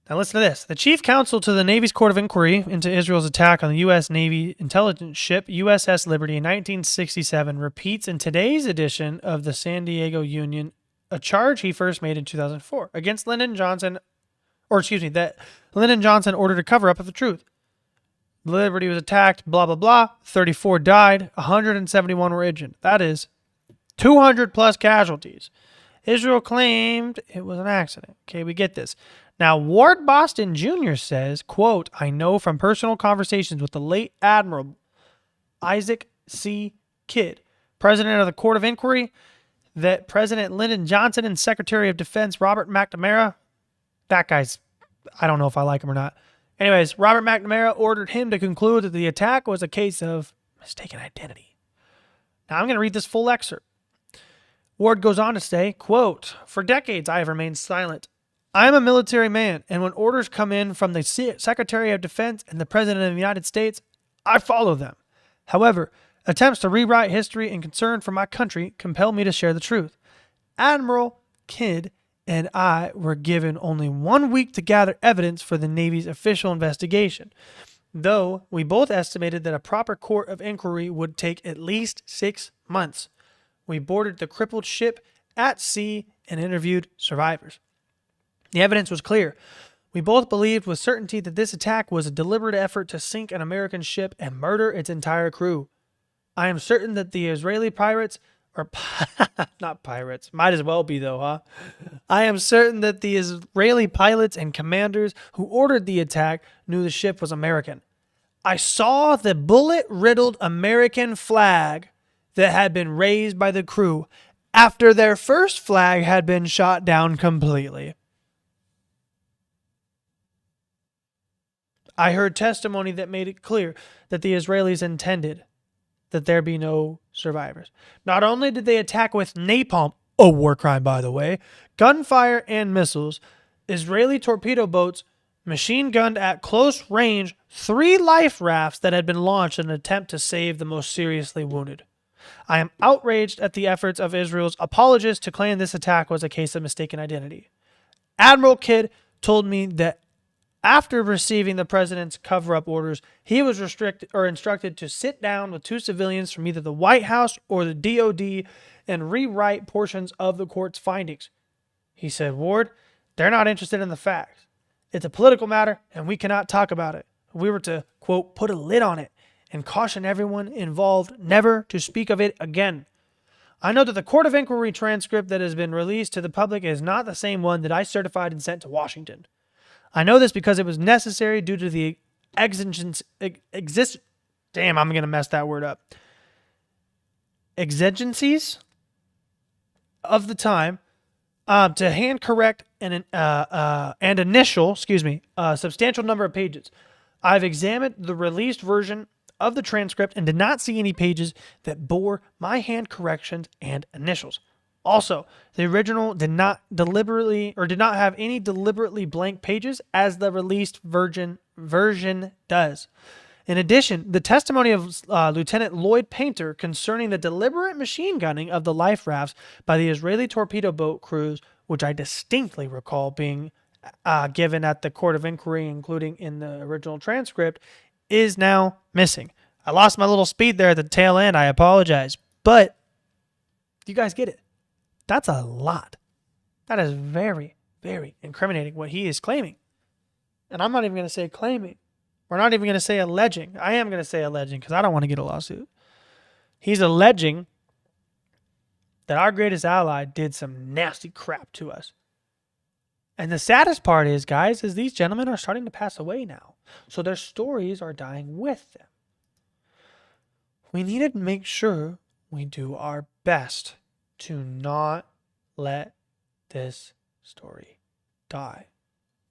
Now listen to this. The chief counsel to the Navy's Court of Inquiry into Israel's attack on the U.S. Navy intelligence ship USS Liberty in 1967 repeats in today's edition of the San Diego Union a charge he first made in 2004 against Lyndon Johnson, that Lyndon Johnson ordered a cover-up of the truth. Liberty was attacked, blah, blah, blah. 34 died, 171 were injured. That is 200 plus casualties. Israel claimed it was an accident. Okay, we get this. Now, Ward Boston Jr. says, quote, I know from personal conversations with the late Admiral Isaac C. Kidd, president of the Court of Inquiry, that President Lyndon Johnson and Secretary of Defense Robert McNamara, that guy's, I don't know if I like him or not. Anyways, Robert McNamara ordered him to conclude that the attack was a case of mistaken identity. Now, I'm going to read this full excerpt. Ward goes on to say, quote, for decades I have remained silent. I am a military man, and when orders come in from the Secretary of Defense and the President of the United States, I follow them. However, attempts to rewrite history and concern for my country compel me to share the truth. Admiral Kidd and I were given only 1 week to gather evidence for the Navy's official investigation, though we both estimated that a proper court of inquiry would take at least 6 months. We boarded the crippled ship at sea and interviewed survivors. The evidence was clear. We both believed with certainty that this attack was a deliberate effort to sink an American ship and murder its entire crew. I am certain that the Israeli pirates, or not pirates, might as well be though, huh? I am certain that the Israeli pilots and commanders who ordered the attack knew the ship was American. I saw the bullet-riddled American flag that had been raised by the crew after their first flag had been shot down completely. I heard testimony that made it clear that the Israelis intended that there be no survivors. Not only did they attack with napalm, a war crime by the way, gunfire and missiles, Israeli torpedo boats machine gunned at close range 3 life rafts that had been launched in an attempt to save the most seriously wounded. I am outraged at the efforts of Israel's apologists to claim this attack was a case of mistaken identity. Admiral Kidd told me that after receiving the president's cover-up orders, he was instructed to sit down with 2 civilians from either the White House or the DOD and rewrite portions of the court's findings. He said, Ward, they're not interested in the facts. It's a political matter, and we cannot talk about it. We were to, quote, put a lid on it and caution everyone involved never to speak of it again. I know that the Court of Inquiry transcript that has been released to the public is not the same one that I certified and sent to Washington. I know this because it was necessary due to the exigencies of the time to hand correct and initial, a substantial number of pages. I've examined the released version of the transcript and did not see any pages that bore my hand corrections and initials. Also, the original did not have any deliberately blank pages as the released version does. In addition, the testimony of Lieutenant Lloyd Painter concerning the deliberate machine gunning of the life rafts by the Israeli torpedo boat crews, which I distinctly recall being given at the court of inquiry, including in the original transcript, is now missing. I lost my little speed there at the tail end. I apologize. But you guys get it. That's a lot. That is very, very incriminating what he is claiming. And I'm not even going to say claiming. We're not even going to say alleging. I am going to say alleging because I don't want to get a lawsuit. He's alleging that our greatest ally did some nasty crap to us. And the saddest part is, guys, is these gentlemen are starting to pass away now. So their stories are dying with them. We need to make sure we do our best to not let this story die.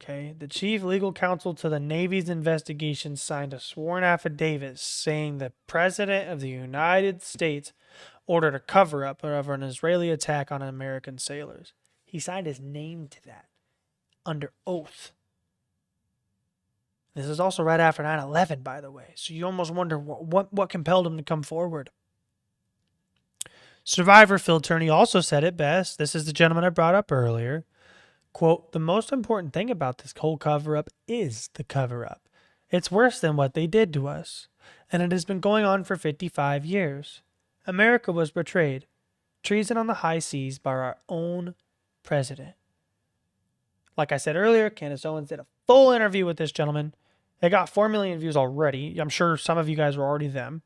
Okay, the chief legal counsel to the Navy's investigation signed a sworn affidavit saying the President of the United States ordered a cover-up of an Israeli attack on American sailors. He signed his name to that under oath. This is also right after 9/11, by the way. So you almost wonder what compelled him to come forward. Survivor Phil Turney also said it best. This is the gentleman I brought up earlier. Quote, the most important thing about this whole cover-up is the cover-up. It's worse than what they did to us, and it has been going on for 55 years. America was betrayed. Treason on the high seas by our own president. Like I said earlier, Candace Owens did a full interview with this gentleman. They got 4 million views already. I'm sure some of you guys were already them.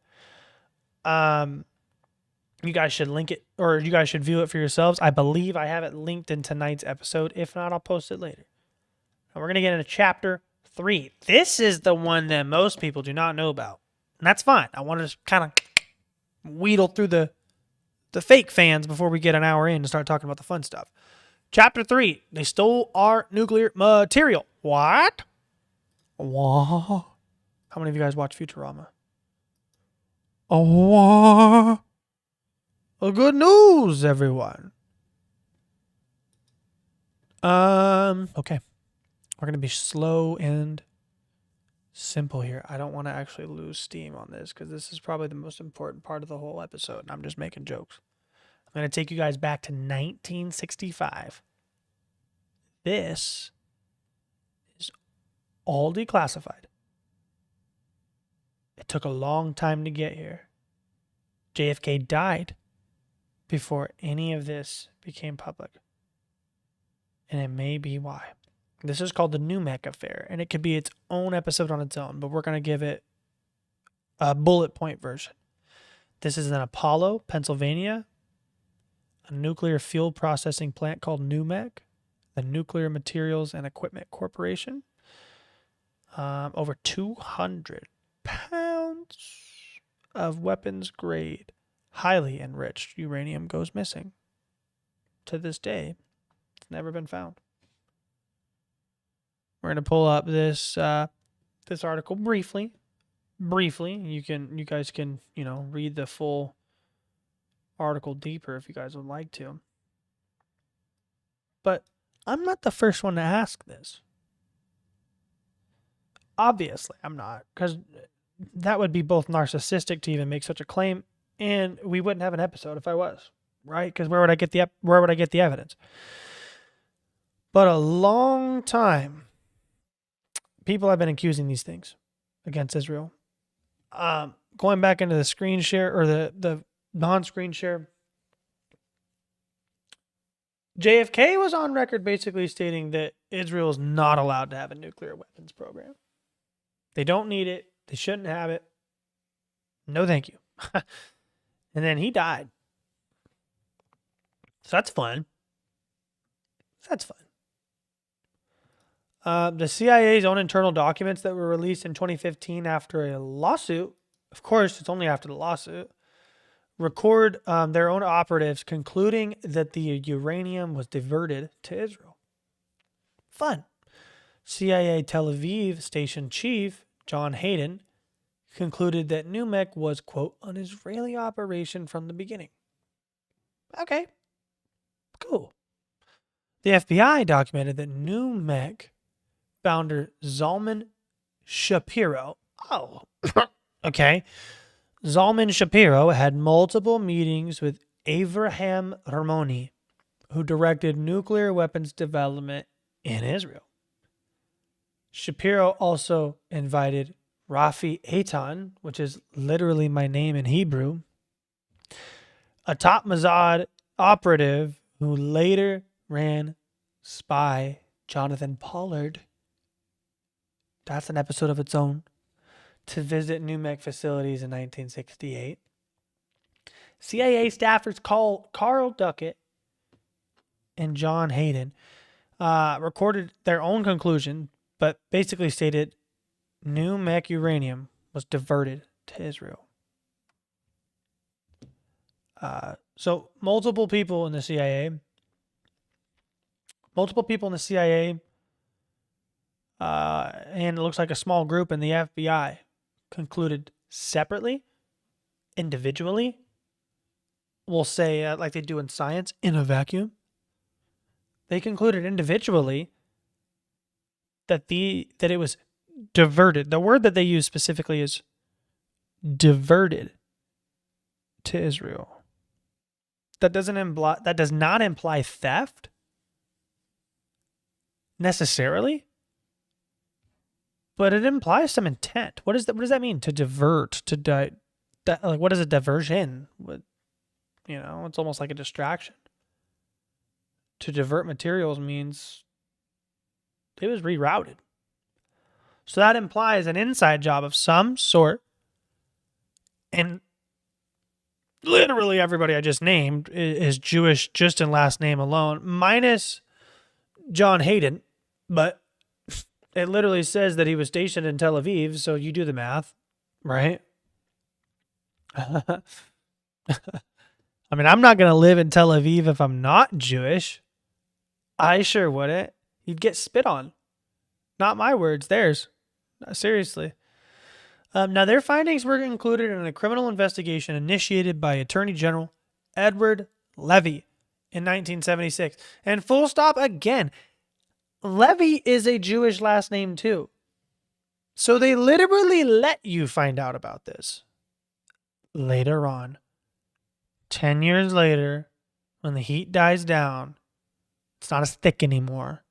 You guys should link it, or you guys should view it for yourselves. I believe I have it linked in tonight's episode. If not, I'll post it later. And we're going to get into chapter 3. This is the one that most people do not know about. And that's fine. I want to just kind of wheedle through the fake fans before we get an hour in and start talking about the fun stuff. Chapter 3. They stole our nuclear material. What? What? How many of you guys watch Futurama? Oh, well, good news, everyone. Okay. We're going to be slow and simple here. I don't want to actually lose steam on this because this is probably the most important part of the whole episode, and I'm just making jokes. I'm going to take you guys back to 1965. This is all declassified. It took a long time to get here. JFK died before any of this became public. And it may be why. This is called the NUMEC affair, and it could be its own episode on its own, but we're going to give it a bullet point version. This is in Apollo, Pennsylvania, a nuclear fuel processing plant called NUMEC, the Nuclear Materials and Equipment Corporation. Over 200 pounds of weapons grade, highly enriched uranium goes missing. To this day, it's never been found. We're going to pull up this this article briefly. You guys can, read the full article deeper if you guys would like to. But I'm not the first one to ask this. Obviously, I'm not, because that would be both narcissistic to even make such a claim, and we wouldn't have an episode if I was, right? Because where would I get the evidence? But a long time, people have been accusing these things against Israel. Going back into the screen share or the non-screen share, JFK was on record basically stating that Israel is not allowed to have a nuclear weapons program. They don't need it. They shouldn't have it. No, thank you. And then he died. So that's fun. The CIA's own internal documents that were released in 2015 after a lawsuit, of course, it's only after the lawsuit, record their own operatives concluding that the uranium was diverted to Israel. Fun. CIA Tel Aviv station chief John Hayden concluded that NUMEC was, quote, an Israeli operation from the beginning. Okay, cool. The FBI documented that NUMEC founder Zalman Shapiro, okay, Zalman Shapiro had multiple meetings with Avraham Harmony, who directed nuclear weapons development in Israel. Shapiro also invited Rafi Eitan, which is literally my name in Hebrew, a top Mossad operative who later ran spy Jonathan Pollard. That's an episode of its own. To visit NUMEC facilities in 1968. CIA staffers Carl Duckett and John Hayden recorded their own conclusion, but basically stated NUMEC uranium was diverted to Israel. So multiple people in the CIA, and it looks like a small group in the FBI concluded separately, individually, we'll say like they do in science, in a vacuum. They concluded individually that it was diverted. The word that they use specifically is diverted to Israel. That does not imply theft necessarily, but it implies some intent. What does that mean? To divert, like what is a diversion? It's almost like a distraction. To divert materials means it was rerouted. So that implies an inside job of some sort. And literally everybody I just named is Jewish just in last name alone, minus John Hayden, but it literally says that he was stationed in Tel Aviv, so you do the math, right? I mean, I'm not going to live in Tel Aviv if I'm not Jewish. I sure wouldn't. You'd get spit on. Not my words, theirs. Seriously. Now, their findings were included in a criminal investigation initiated by Attorney General Edward Levy in 1976. And full stop again. Levy is a Jewish last name too. So they literally let you find out about this. Later on, 10 years later, when the heat dies down, it's not as thick anymore.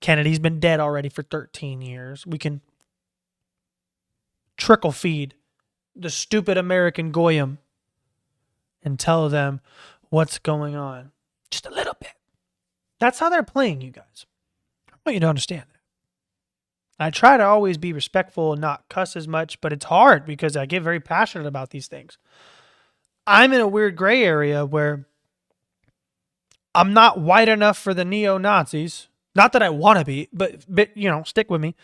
Kennedy's been dead already for 13 years. We can trickle feed the stupid American goyim and tell them what's going on. Just a little bit. That's how they're playing, you guys. I want you to understand that. I try to always be respectful and not cuss as much, but it's hard because I get very passionate about these things. I'm in a weird gray area where I'm not white enough for the neo-Nazis. Not that I want to be, but stick with me.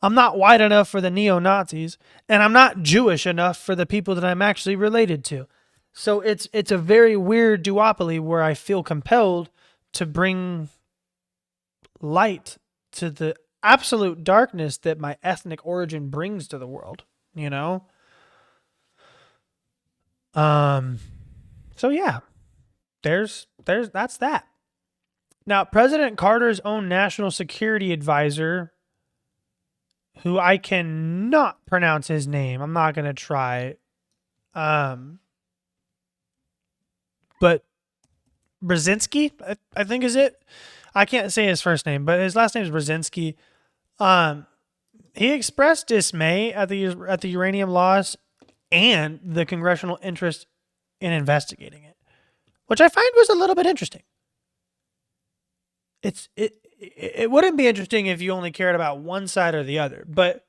I'm not white enough for the neo-Nazis, and I'm not Jewish enough for the people that I'm actually related to. So it's a very weird duopoly where I feel compelled to bring light to the absolute darkness that my ethnic origin brings to the world, So yeah, that's that. Now, President Carter's own national security advisor, who I cannot pronounce his name, I'm not going to try, but Brzezinski, I think is it. I can't say his first name, but his last name is Brzezinski. He expressed dismay at the uranium loss and the congressional interest in investigating it, which I find was a little bit interesting. It wouldn't be interesting if you only cared about one side or the other, but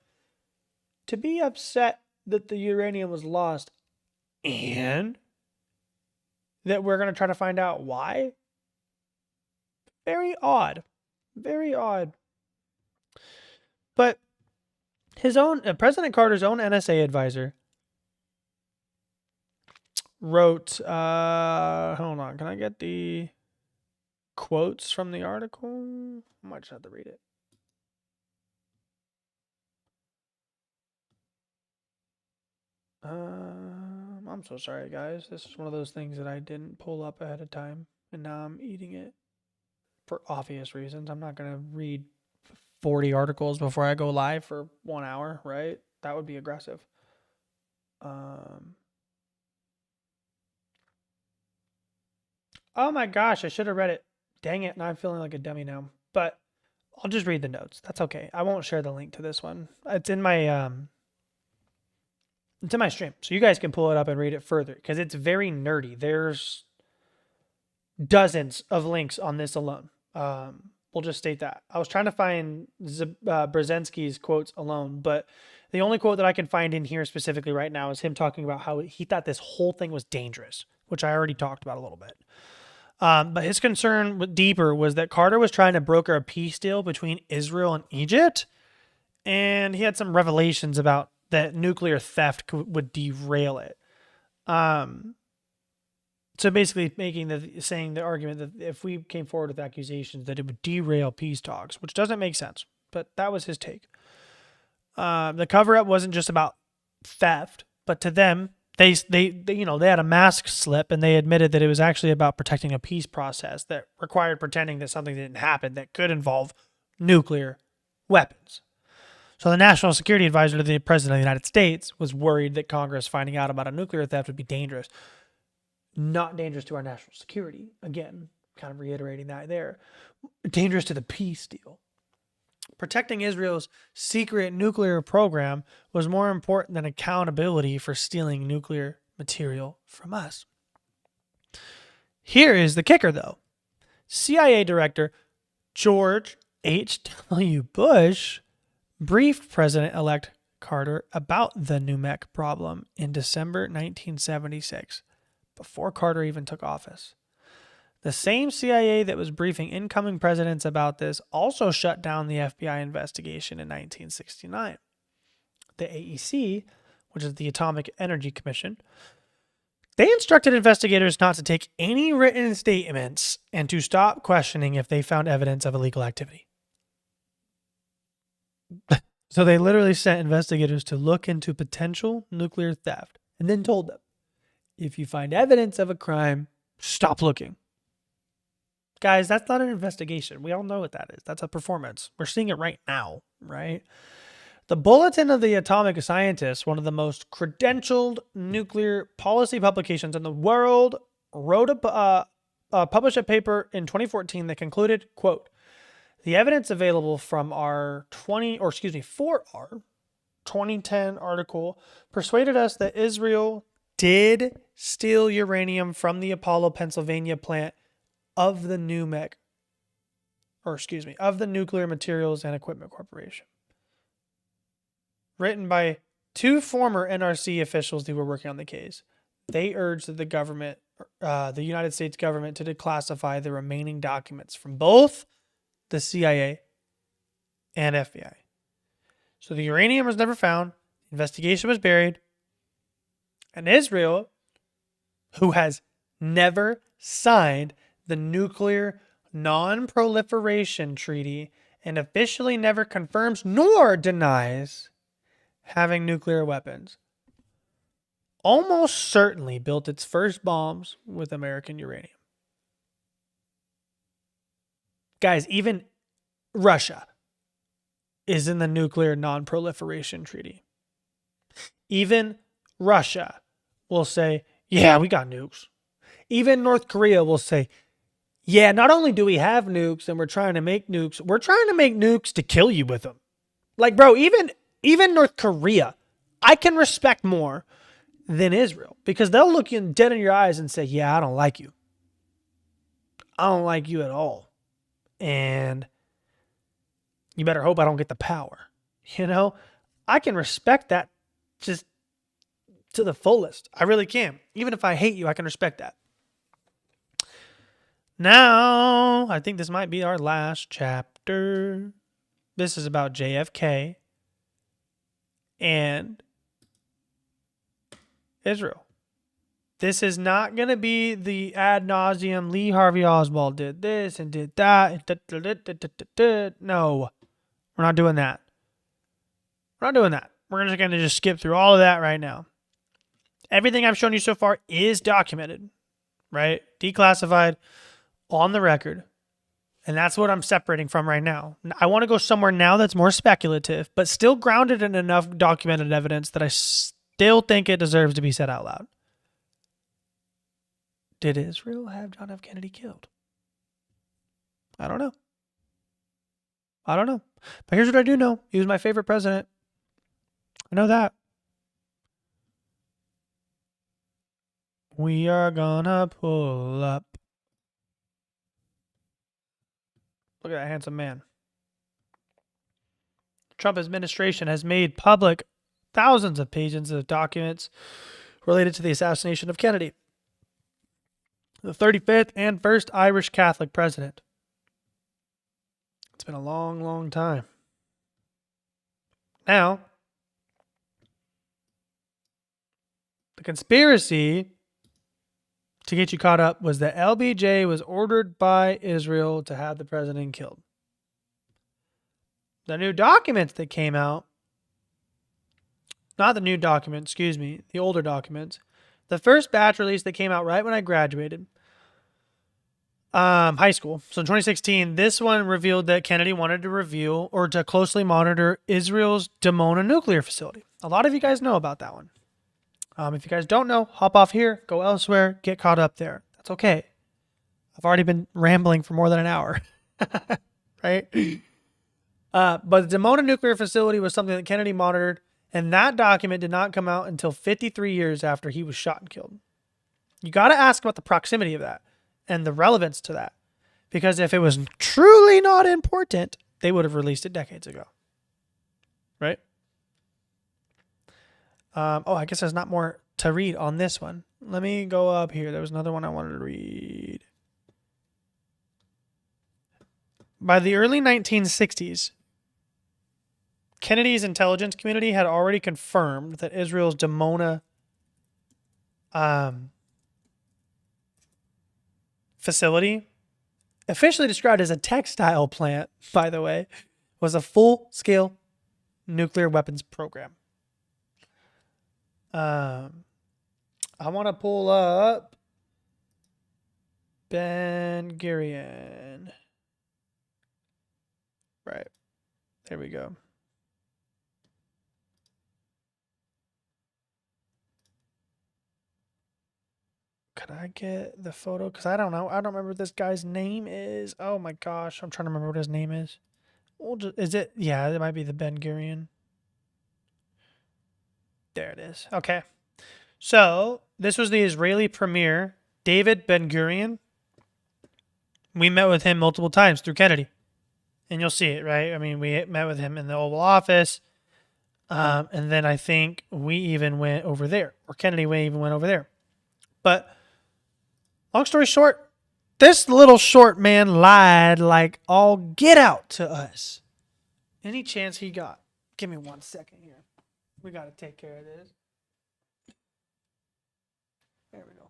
to be upset that the uranium was lost and that we're going to try to find out why, very odd. Very odd. But his own President Carter's own NSA advisor wrote, hold on, can I get the quotes from the article? I might just have to read it. I'm so sorry, guys. This is one of those things that I didn't pull up ahead of time, and now I'm eating it for obvious reasons. I'm not going to read 40 articles before I go live for 1 hour, right? That would be aggressive. Oh my gosh, I should have read it. Dang it, now I'm feeling like a dummy now. But I'll just read the notes. That's okay. I won't share the link to this one. It's in my stream, so you guys can pull it up and read it further because it's very nerdy. There's dozens of links on this alone. We'll just state that. I was trying to find Brzezinski's quotes alone, but the only quote that I can find in here specifically right now is him talking about how he thought this whole thing was dangerous, which I already talked about a little bit. But his concern deeper was that Carter was trying to broker a peace deal between Israel and Egypt, and he had some revelations about that nuclear theft would derail it. So basically saying the argument that if we came forward with accusations that it would derail peace talks, which doesn't make sense, but that was his take. The cover-up wasn't just about theft, but to them, they had a mask slip and they admitted that it was actually about protecting a peace process that required pretending that something didn't happen that could involve nuclear weapons. So the National Security Advisor to the President of the United States was worried that Congress finding out about a nuclear theft would be dangerous. Not dangerous to our national security. Again, kind of reiterating that there. Dangerous to the peace deal. Protecting Israel's secret nuclear program was more important than accountability for stealing nuclear material from us. Here is the kicker, though. CIA Director George H.W. Bush briefed President-elect Carter about the NUMEC problem in December 1976, before Carter even took office. The same CIA that was briefing incoming presidents about this also shut down the FBI investigation in 1969. The AEC, which is the Atomic Energy Commission, they instructed investigators not to take any written statements and to stop questioning if they found evidence of illegal activity. So they literally sent investigators to look into potential nuclear theft and then told them, if you find evidence of a crime, stop looking. Guys, that's not an investigation. We all know what that is. That's a performance. We're seeing it right now, right? The Bulletin of the Atomic Scientists, one of the most credentialed nuclear policy publications in the world, published a paper in 2014 that concluded, quote, the evidence available from our 2010 article persuaded us that Israel did steal uranium from the Apollo, Pennsylvania plant of the of the Nuclear Materials and Equipment Corporation. Written by two former NRC officials who were working on the case. They urged that the United States government to declassify the remaining documents from both the CIA and FBI. So the uranium was never found. Investigation was buried. And Israel, who has never signed the Nuclear Non-Proliferation Treaty and officially never confirms nor denies having nuclear weapons, almost certainly built its first bombs with American uranium. Guys, even Russia is in the Nuclear Non-Proliferation Treaty. Even Russia will say, yeah, we got nukes. Even North Korea will say, yeah, not only do we have nukes and we're trying to make nukes, we're trying to make nukes to kill you with them. Like, bro, even North Korea, I can respect more than Israel because they'll look you dead in your eyes and say, yeah, I don't like you. I don't like you at all. And you better hope I don't get the power. You know, I can respect that just to the fullest. I really can. Even if I hate you, I can respect that. Now, I think this might be our last chapter. This is about JFK and Israel. This is not going to be the ad nauseum Lee Harvey Oswald did this and did that. No, we're not doing that. We're not doing that. We're just going to just skip through all of that right now. Everything I've shown you so far is documented, right? Declassified, on the record. And that's what I'm separating from right now. I want to go somewhere now that's more speculative, but still grounded in enough documented evidence that I still think it deserves to be said out loud. Did Israel have John F. Kennedy killed? I don't know. But here's what I do know. He was my favorite president. I know that. We are gonna pull up. Look at that handsome man. The Trump administration has made public thousands of pages of documents related to the assassination of Kennedy, the 35th and first Irish Catholic president. It's been a long, long time. Now, the conspiracy to get you caught up was that LBJ was ordered by Israel to have the president killed. The new documents that came out, not the new document, excuse me, the older documents, the first batch release that came out right when I graduated high school. So in 2016, this one revealed that Kennedy wanted to reveal or to closely monitor Israel's Dimona nuclear facility. A lot of you guys know about that one. If you guys don't know, hop off here, go elsewhere, get caught up there. That's okay. I've already been rambling for more than an hour, right? But the Dimona nuclear facility was something that Kennedy monitored, and that document did not come out until 53 years after he was shot and killed. You got to ask about the proximity of that and the relevance to that, because if it was truly not important, they would have released it decades ago, right? I guess there's not more to read on this one. Let me go up here. There was another one I wanted to read. By the early 1960s, Kennedy's intelligence community had already confirmed that Israel's Dimona facility, officially described as a textile plant, by the way, was a full-scale nuclear weapons program. I want to pull up Ben Gurion. Right. There we go. Could I get the photo? Because I don't know. I don't remember what this guy's name is. Oh my gosh. I'm trying to remember what his name is. Is it? Yeah, it might be the Ben Gurion. There it is. Okay. So this was the Israeli premier, David Ben Gurion. We met with him multiple times through Kennedy. And you'll see it, right? I mean, we met with him in the Oval Office. And then I think we even went over there. Or Kennedy even went over there. But long story short, this little short man lied like all get out to us. Any chance he got. Give me 1 second here. We got to take care of this. There we go.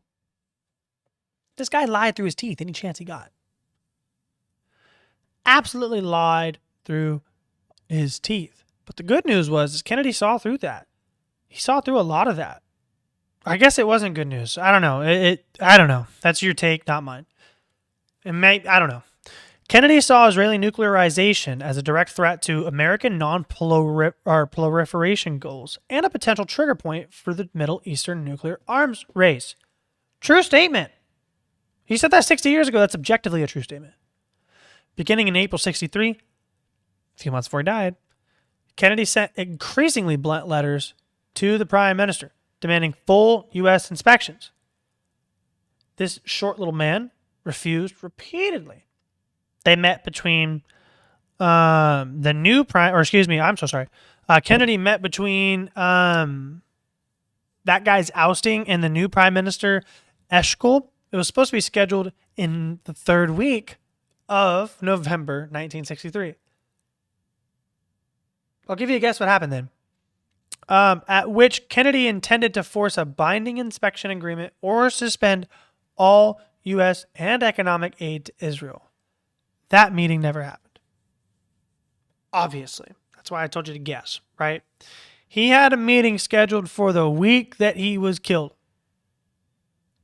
This guy lied through his teeth any chance he got. Absolutely lied through his teeth. But the good news was Kennedy saw through that. He saw through a lot of that. I guess it wasn't good news. I don't know. I don't know. That's your take, not mine. I don't know. Kennedy saw Israeli nuclearization as a direct threat to American non-proliferation goals and a potential trigger point for the Middle Eastern nuclear arms race. True statement. He said that 60 years ago. That's objectively a true statement. Beginning in April 1963, a few months before he died, Kennedy sent increasingly blunt letters to the Prime Minister demanding full U.S. inspections. This short little man refused repeatedly. They met between Kennedy met between that guy's ousting and the new Prime Minister, Eshkol. It was supposed to be scheduled in the third week of November 1963. I'll give you a guess what happened then. at which Kennedy intended to force a binding inspection agreement or suspend all U.S. and economic aid to Israel. That meeting never happened. Obviously. That's why I told you to guess, right? He had a meeting scheduled for the week that he was killed,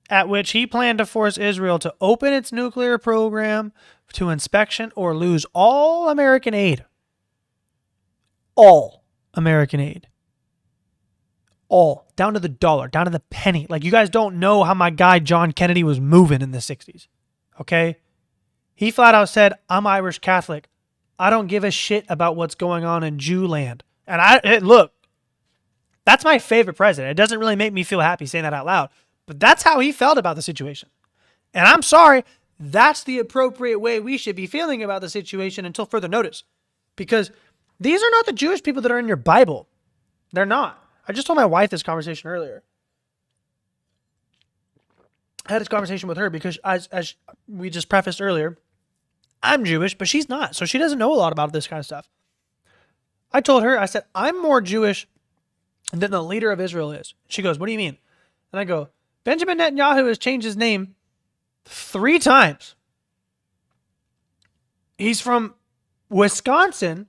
at which he planned to force Israel to open its nuclear program to inspection or lose all American aid. All American aid. All. Down to the dollar, down to the penny. Like, you guys don't know how my guy John Kennedy was moving in the 60s. Okay? He flat out said, I'm Irish Catholic. I don't give a shit about what's going on in Jew land. And look, that's my favorite president. It doesn't really make me feel happy saying that out loud, but that's how he felt about the situation. And I'm sorry, that's the appropriate way we should be feeling about the situation until further notice. Because these are not the Jewish people that are in your Bible. They're not. I just told my wife this conversation earlier. I had this conversation with her because, as we just prefaced earlier, I'm Jewish, but she's not. So she doesn't know a lot about this kind of stuff. I told her, I said, I'm more Jewish than the leader of Israel is. She goes, what do you mean? And I go, Benjamin Netanyahu has changed his name 3 times. He's from Wisconsin,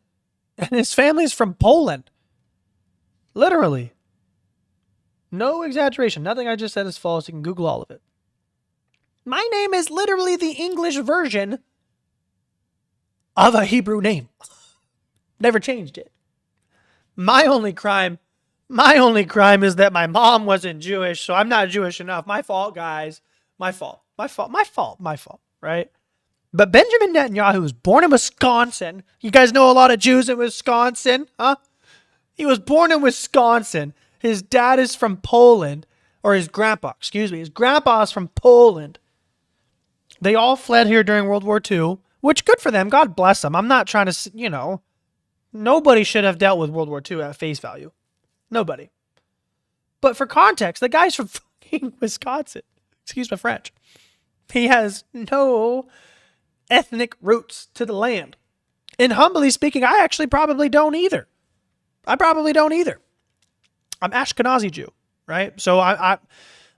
and his family's from Poland. Literally. No exaggeration. Nothing I just said is false. You can Google all of it. My name is literally the English version of a Hebrew name. Never changed it. My only crime is that my mom wasn't Jewish, so I'm not Jewish enough. My fault, guys. My fault, right? But Benjamin Netanyahu was born in Wisconsin. You guys know a lot of Jews in Wisconsin, huh? He was born in Wisconsin. His dad is from Poland, or his grandpa, His grandpa's from Poland. They all fled here during World War II, which good for them. God bless them. I'm not trying to, nobody should have dealt with World War II at face value. Nobody. But for context, the guy's from fucking Wisconsin. Excuse my French. He has no ethnic roots to the land. And humbly speaking, I actually probably don't either. I'm Ashkenazi Jew, right? So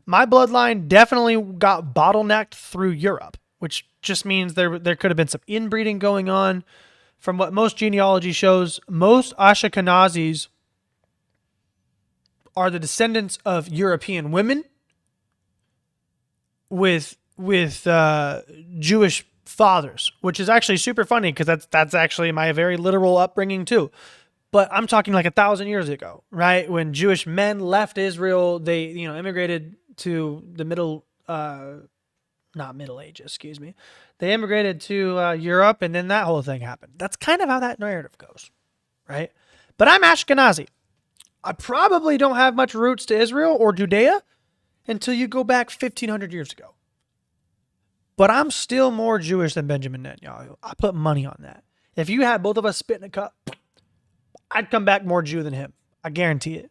my bloodline definitely got bottlenecked through Europe, which just means there could have been some inbreeding going on. From what most genealogy shows, most Ashkenazis are the descendants of European women with Jewish fathers, which is actually super funny because that's actually my very literal upbringing too. But I'm talking like 1,000 years ago, right? When Jewish men left Israel, they immigrated to the not Middle Ages, excuse me. They immigrated to Europe, and then that whole thing happened. That's kind of how that narrative goes, right? But I'm Ashkenazi. I probably don't have much roots to Israel or Judea until you go back 1,500 years ago. But I'm still more Jewish than Benjamin Netanyahu. I put money on that. If you had both of us spit in a cup, I'd come back more Jew than him. I guarantee it.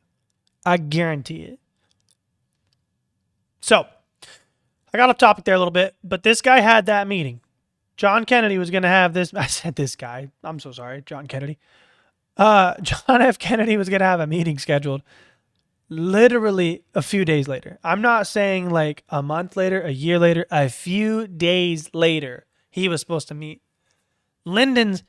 So, I got off topic there a little bit, but this guy had that meeting. John Kennedy was going to have this. I said this guy. I'm so sorry, John Kennedy. John F. Kennedy was going to have a meeting scheduled literally a few days later. I'm not saying like a month later, a year later, a few days later, he was supposed to meet. Lyndon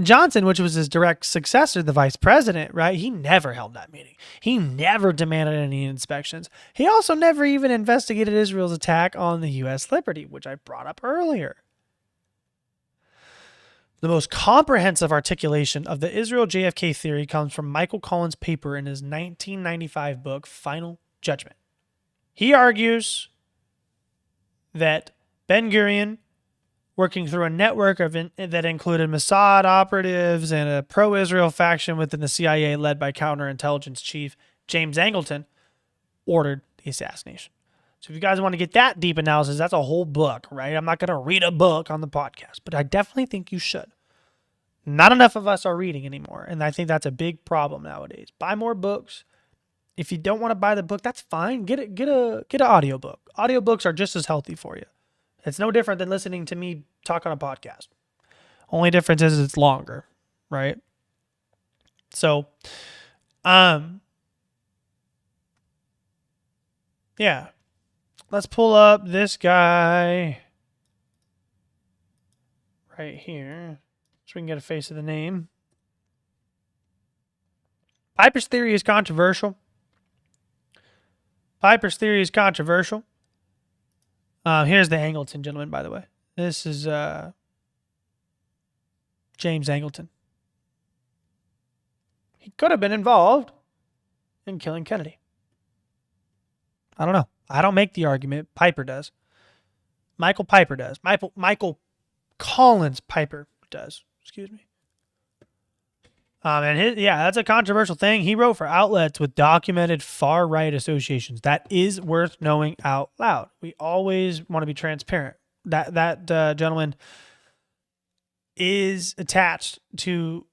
Johnson, which was his direct successor, the vice president, right? He never held that meeting. He never demanded any inspections. He also never even investigated Israel's attack on the USS Liberty, which I brought up earlier. The most comprehensive articulation of the Israel JFK theory comes from Michael Collins' paper in his 1995 book, Final Judgment. He argues that Ben-Gurion, working through a network that included Mossad operatives and a pro-Israel faction within the CIA led by counterintelligence chief James Angleton, ordered the assassination. So if you guys want to get that deep analysis, that's a whole book, right? I'm not going to read a book on the podcast, but I definitely think you should. Not enough of us are reading anymore, and I think that's a big problem nowadays. Buy more books. If you don't want to buy the book, that's fine. Get an audiobook. Audiobooks are just as healthy for you. It's no different than listening to me talk on a podcast. Only difference is it's longer, right? So, Yeah. Let's pull up this guy right here so we can get a face of the name. Piper's theory is controversial. Here's the Angleton gentleman, by the way. This is James Angleton. He could have been involved in killing Kennedy. I don't know. I don't make the argument. Piper does. Michael Piper does. Michael Collins Piper does. Excuse me. That's a controversial thing. He wrote for outlets with documented far-right associations. That is worth knowing out loud. We always want to be transparent. That gentleman is attached to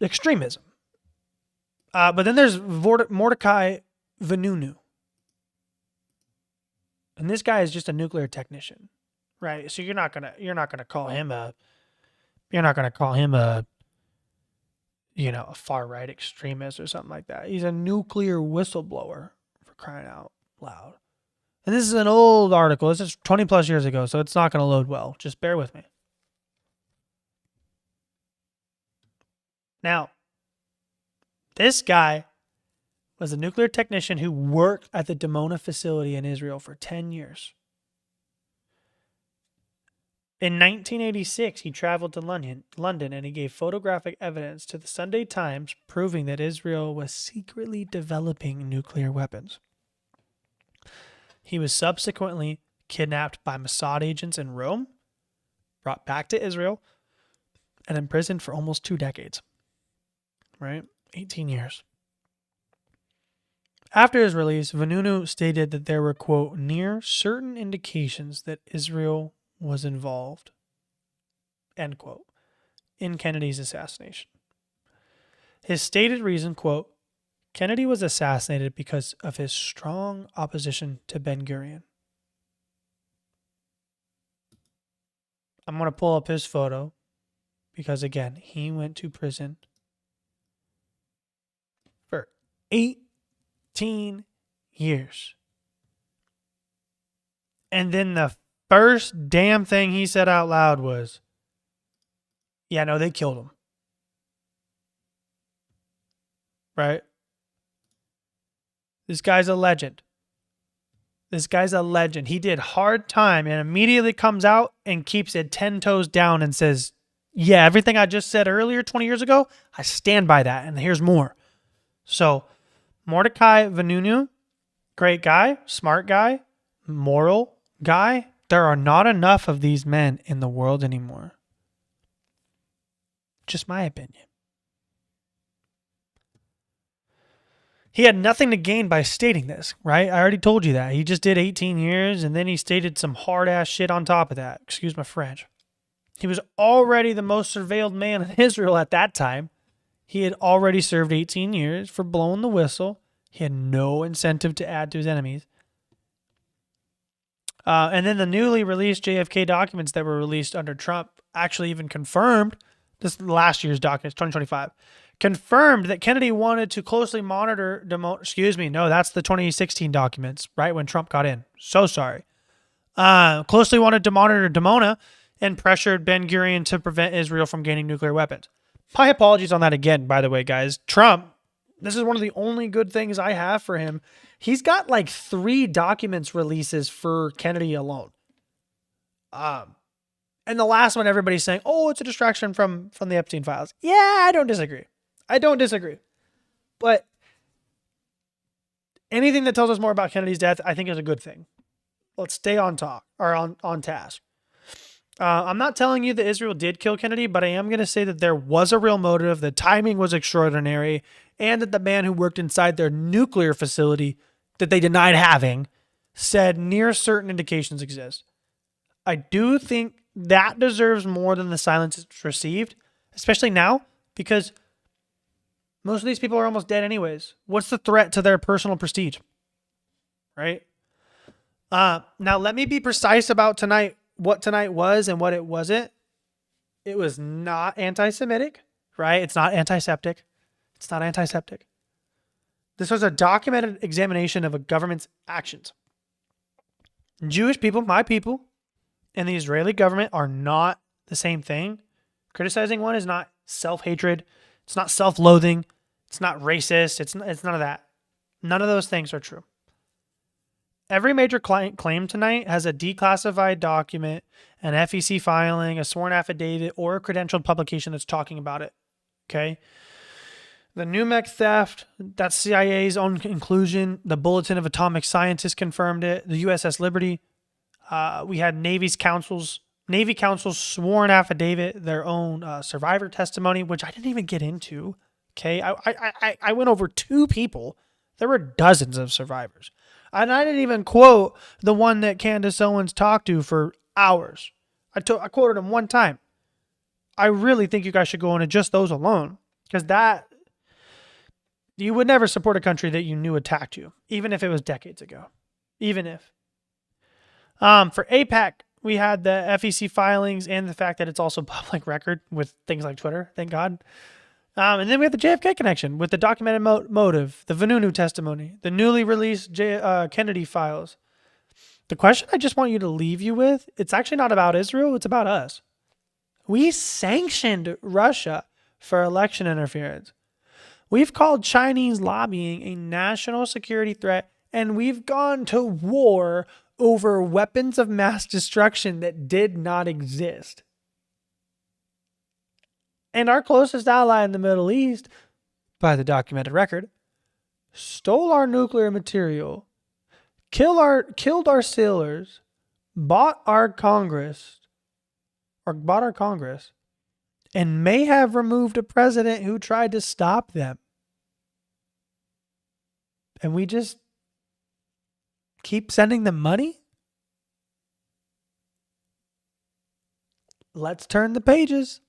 extremism. But then there's Mordecai Vanunu. And this guy is just a nuclear technician, right? So you're not gonna call him a far right extremist or something like that. He's a nuclear whistleblower, for crying out loud. And this is an old article. This is 20 plus years ago, so it's not going to load well. Just bear with me. Now, this guy was a nuclear technician who worked at the Dimona facility in Israel for 10 years. In 1986, he traveled to London, and he gave photographic evidence to the Sunday Times proving that Israel was secretly developing nuclear weapons. He was subsequently kidnapped by Mossad agents in Rome, brought back to Israel, and imprisoned for almost 2 decades. Right? 18 years. After his release, Vanunu stated that there were, quote, near certain indications that Israel was involved, end quote, in Kennedy's assassination. His stated reason, quote, Kennedy was assassinated because of his strong opposition to Ben-Gurion. I'm going to pull up his photo because, again, he went to prison for 18 years. And then the first damn thing he said out loud was, yeah, no, they killed him. Right? This guy's a legend. He did hard time and immediately comes out and keeps it 10 toes down and says, yeah, everything I just said earlier 20 years ago, I stand by that. And here's more. So Mordecai Vanunu, great guy, smart guy, moral guy. There are not enough of these men in the world anymore. Just my opinion. He had nothing to gain by stating this, right? I already told you that. He just did 18 years, and then he stated some hard-ass shit on top of that. Excuse my French. He was already the most surveilled man in Israel at that time. He had already served 18 years for blowing the whistle. He had no incentive to add to his enemies. And then the newly released JFK documents that were released under Trump actually even confirmed, this is last year's documents, 2025, confirmed that Kennedy wanted to closely monitor that's the 2016 documents, right when Trump got in. So sorry. Closely wanted to monitor Dimona and pressured Ben-Gurion to prevent Israel from gaining nuclear weapons. My apologies on that again, by the way, guys. Trump, this is one of the only good things I have for him. He's got like 3 documents releases for Kennedy alone. And the last one, everybody's saying, oh, it's a distraction from the Epstein files. Yeah, I don't disagree. But anything that tells us more about Kennedy's death, I think is a good thing. Let's stay on task. I'm not telling you that Israel did kill Kennedy, but I am going to say that there was a real motive, the timing was extraordinary, and that the man who worked inside their nuclear facility that they denied having said near certain indications exist. I do think that deserves more than the silence it's received, especially now, because most of these people are almost dead anyways. What's the threat to their personal prestige? Right? Now, let me be precise about tonight, what tonight was and what it wasn't. It was not anti-Semitic, right? It's not antiseptic. It's not antiseptic. This was a documented examination of a government's actions. Jewish people, my people, and the Israeli government are not the same thing. Criticizing one is not self-hatred. It's not self-loathing. It's not racist. It's none of that. None of those things are true. Every major claim tonight has a declassified document, an FEC filing, a sworn affidavit, or a credentialed publication that's talking about it. Okay? The NUMEC theft, that's CIA's own conclusion. The Bulletin of Atomic Scientists confirmed it. The USS Liberty. We had Navy Council's sworn affidavit, their own survivor testimony, which I didn't even get into. Okay? I went over 2 people. There were dozens of survivors. And I didn't even quote the one that Candace Owens talked to for hours. I quoted him one time. I really think you guys should go into just those alone. Because you would never support a country that you knew attacked you. Even if it was decades ago. Even if. For AIPAC, we had the FEC filings and the fact that it's also public record with things like Twitter. Thank God. And then we have the JFK connection with the documented motive, the Vanunu testimony, the newly released Kennedy files. The question I just want you to leave you with, it's actually not about Israel, it's about us. We sanctioned Russia for election interference. We've called Chinese lobbying a national security threat, and we've gone to war over weapons of mass destruction that did not exist. And our closest ally in the Middle East, by the documented record, stole our nuclear material, killed our sailors, bought our Congress, and may have removed a president who tried to stop them. And we just keep sending them money? Let's turn the pages.